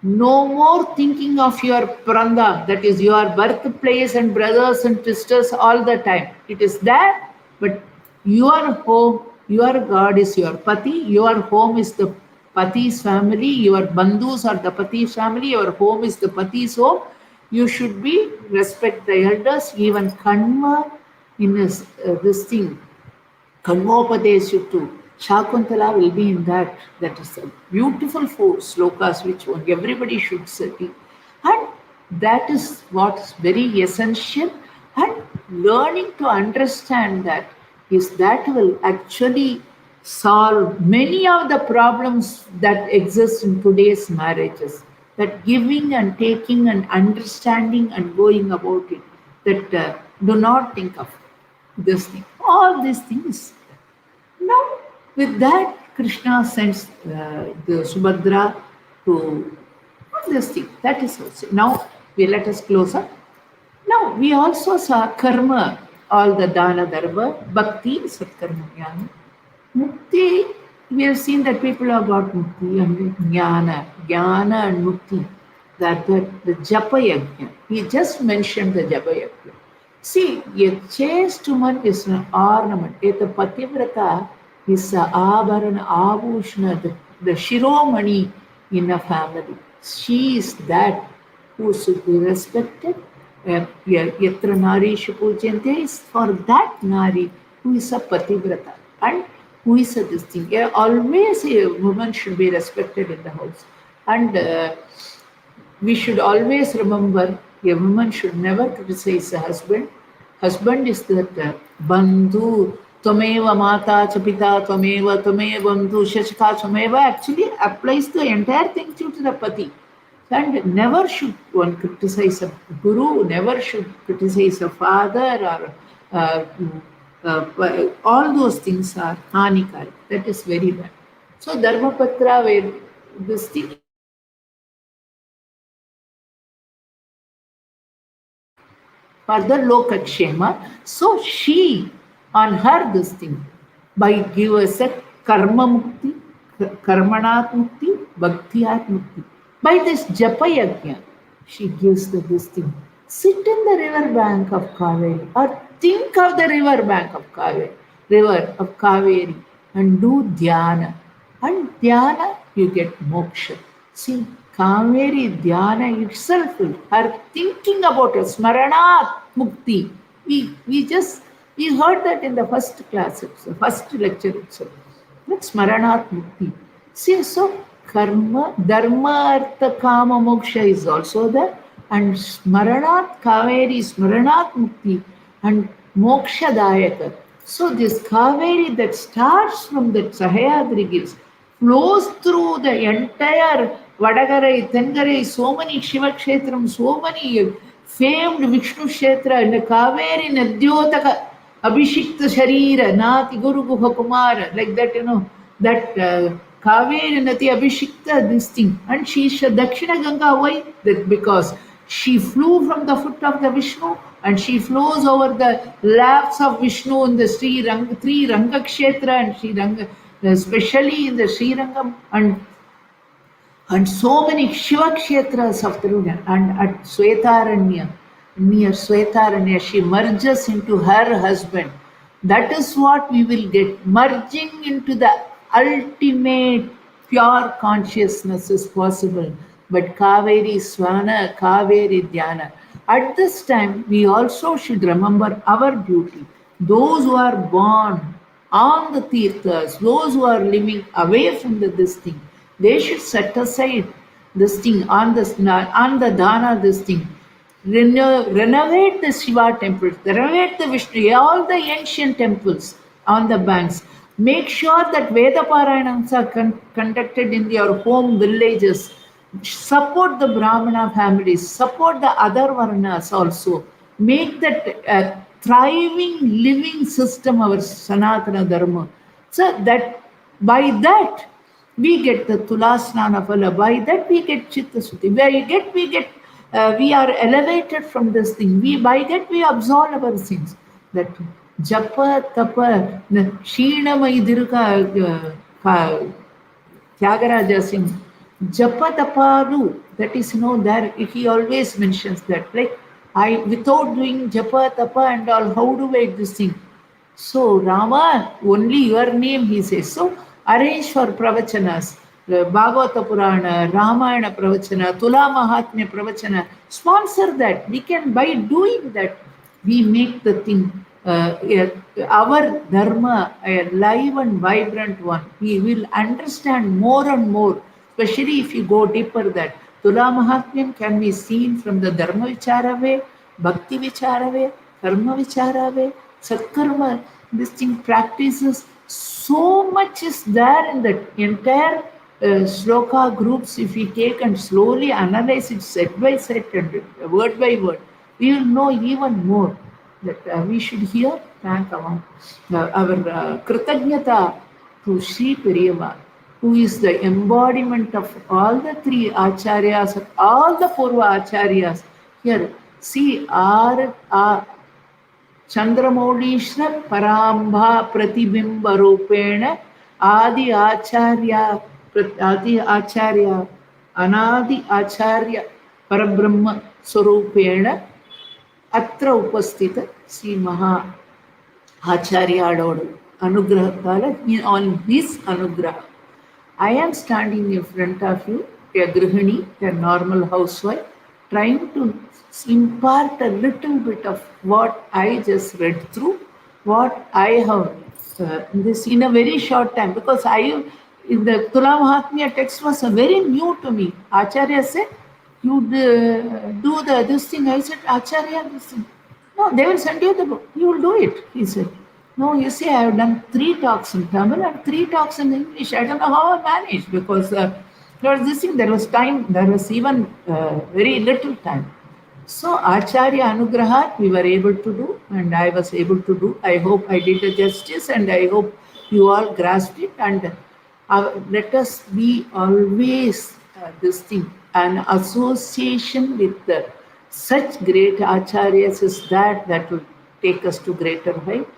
no more thinking of your pranda, that is your birthplace and brothers and sisters all the time. It is there, but your home, your God is your pati, your home is the pati's family, your bandhus are the pati's family, your home is the pati's home. You should be respect the elders, even Kanma in this thing, Kanmopadeshu, Shakuntala will be in that. That is a beautiful four slokas which everybody should study. And that is what is very essential. And learning to understand that is that will actually solve many of the problems that exist in today's marriages. That giving and taking and understanding and going about it. That do not think of this thing. All these things. Now, with that, Krishna sends the Subhadra to this thing. That is also. Now, let us close up. Now, we also saw karma, all the dana dharma, bhakti, satkarma, jnana. Mukti, we have seen that people have got mukti and jnana and mukti. that the Japa Yajna. He just mentioned the Japa Yajna. See, a chaste woman is an ornament. A pativrata is a abharana, abhushna, the shiromani in a family. She is that who should be respected. Yatra nari shupujante is for that nari who is a pativrata and who is a this thing. Always a woman should be respected in the house. And we should always remember a woman should never criticize a husband. Husband is that bandhu, tvameva mata cha pita, tvameva bandhu, shashka tvameva actually applies the entire thing to the pati. And never should one criticize a guru, never should criticize a father or all those things are hanikar. That is very bad. So Dharmapatra, where this thing for the Lokakshema. So she, on her this thing, by give us a karma mukti, karmanat mukti, bhaktiat mukti. By this japa yajna, she gives the this thing. Sit in the river bank of Kaveri or think of the river bank of Kaveri, river of Kaveri and do dhyana. And dhyana, you get moksha. See, Kaveri dhyana itself, her thinking about it, smaranat mukti. We heard that in the first class itself, first lecture itself. That's smaranat mukti. See, so karma, dharma, artha, kama, moksha is also there. And smaranat kaveri, smaranat mukti and moksha dayaka. So this kaveri that starts from the Sahayadri gives flows through the entire Vadagarai, Tengarai, so many Shiva Kshetram, so many famed Vishnu Kshetra, and the Kaveri Nadyotaka, Abhishikta Sharira, Nati Guru Guha Kumara, like that, that Kaveri Nati Abhishikta, this thing. And she is Dakshina Ganga, why? That because she flew from the foot of the Vishnu and she flows over the laps of Vishnu in the three Ranga Kshetra and Sri Ranga, especially in the Sri Rangam and so many Shiva Kshetras of Tiruga. And at Svetaranya, near Svetaranya, she merges into her husband. That is what we will get. Merging into the ultimate pure consciousness is possible. But Kaveri Swana, Kaveri Dhyana. At this time, we also should remember our duty. Those who are born on the Tirthas, those who are living away from this thing, they should set aside this thing on the Dana, this thing. Renovate the Shiva temples, renovate the Vishnu, all the ancient temples on the banks. Make sure that Veda Parayanams are conducted in your home villages. Support the Brahmana families, support the other Varnas also. Make that thriving, living system our Sanatana Dharma. So that by that we get the Tulasnana Phala, by that we get Chitta Suti. We are elevated from this thing. By that we absolve our sins. That Japa Tapa Sheenamai Dirka Tyagaraja Singh Japa Taparu, that is there he always mentions that, like without doing Japa Tapa and all, how do I this thing? So Rama, only your name he says. So arrange for Pravachanas, Bhagavata Purana, Ramayana Pravachana, Tula Mahatmya Pravachana. Sponsor that. We can, by doing that, we make the thing, our Dharma, a live and vibrant one. We will understand more and more, especially if you go deeper that. Tula Mahatmyam can be seen from the Dharma Vichara way, Bhakti Vichara way, Karma Vichara way, Satkarma, this thing practices. So much is there in the entire sloka groups. If we take and slowly analyze it set by set and word by word, we will know even more that we should here thank our Kritagnyata to Sri Periyama, who is the embodiment of all the three acharyas, all the Purva acharyas. Here, see, our Chandramoulishra Parambha Pratibimba Rupena Adi Acharya, Anadi Acharya Parabrahma Swarupena Atra Upasthita Sri Maha Acharyadodu Anugrahakala, on his Anugraha, I am standing in front of you, a grihini, a normal housewife, trying to impart a little bit of what I just read through, what I have this in a very short time, because I in the Tula Mahatmya text was very new to me. Acharya said, "You do this thing." I said, "Acharya, this thing." No, they will send you the book. You will do it, he said. No, you see, I have done 3 talks in Tamil and 3 talks in English. I don't know how I managed, because there was this thing, there was time, there was even very little time. So, Acharya Anugrahat, we were able to do, and I was able to do. I hope I did a justice, and I hope you all grasped it. And let us be always this thing, an association with such great acharyas is that will take us to greater height.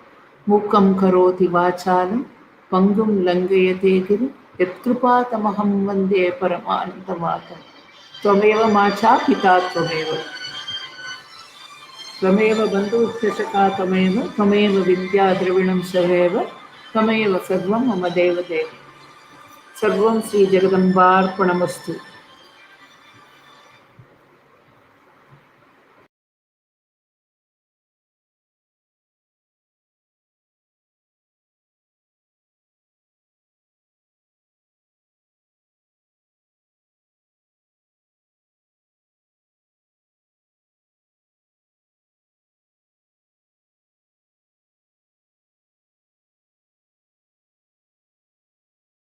Mukam karoti vachalam, pangum langayate giri, yatkrupatamaham vande paramanantamatam. Tvameva macha pita tvameva. Tvameva bandhushashaka tvameva, tvameva vindya dravinam saveva, tvameva sarvam mama deva deva. Sarvam Sri Jagadambarpanamastu.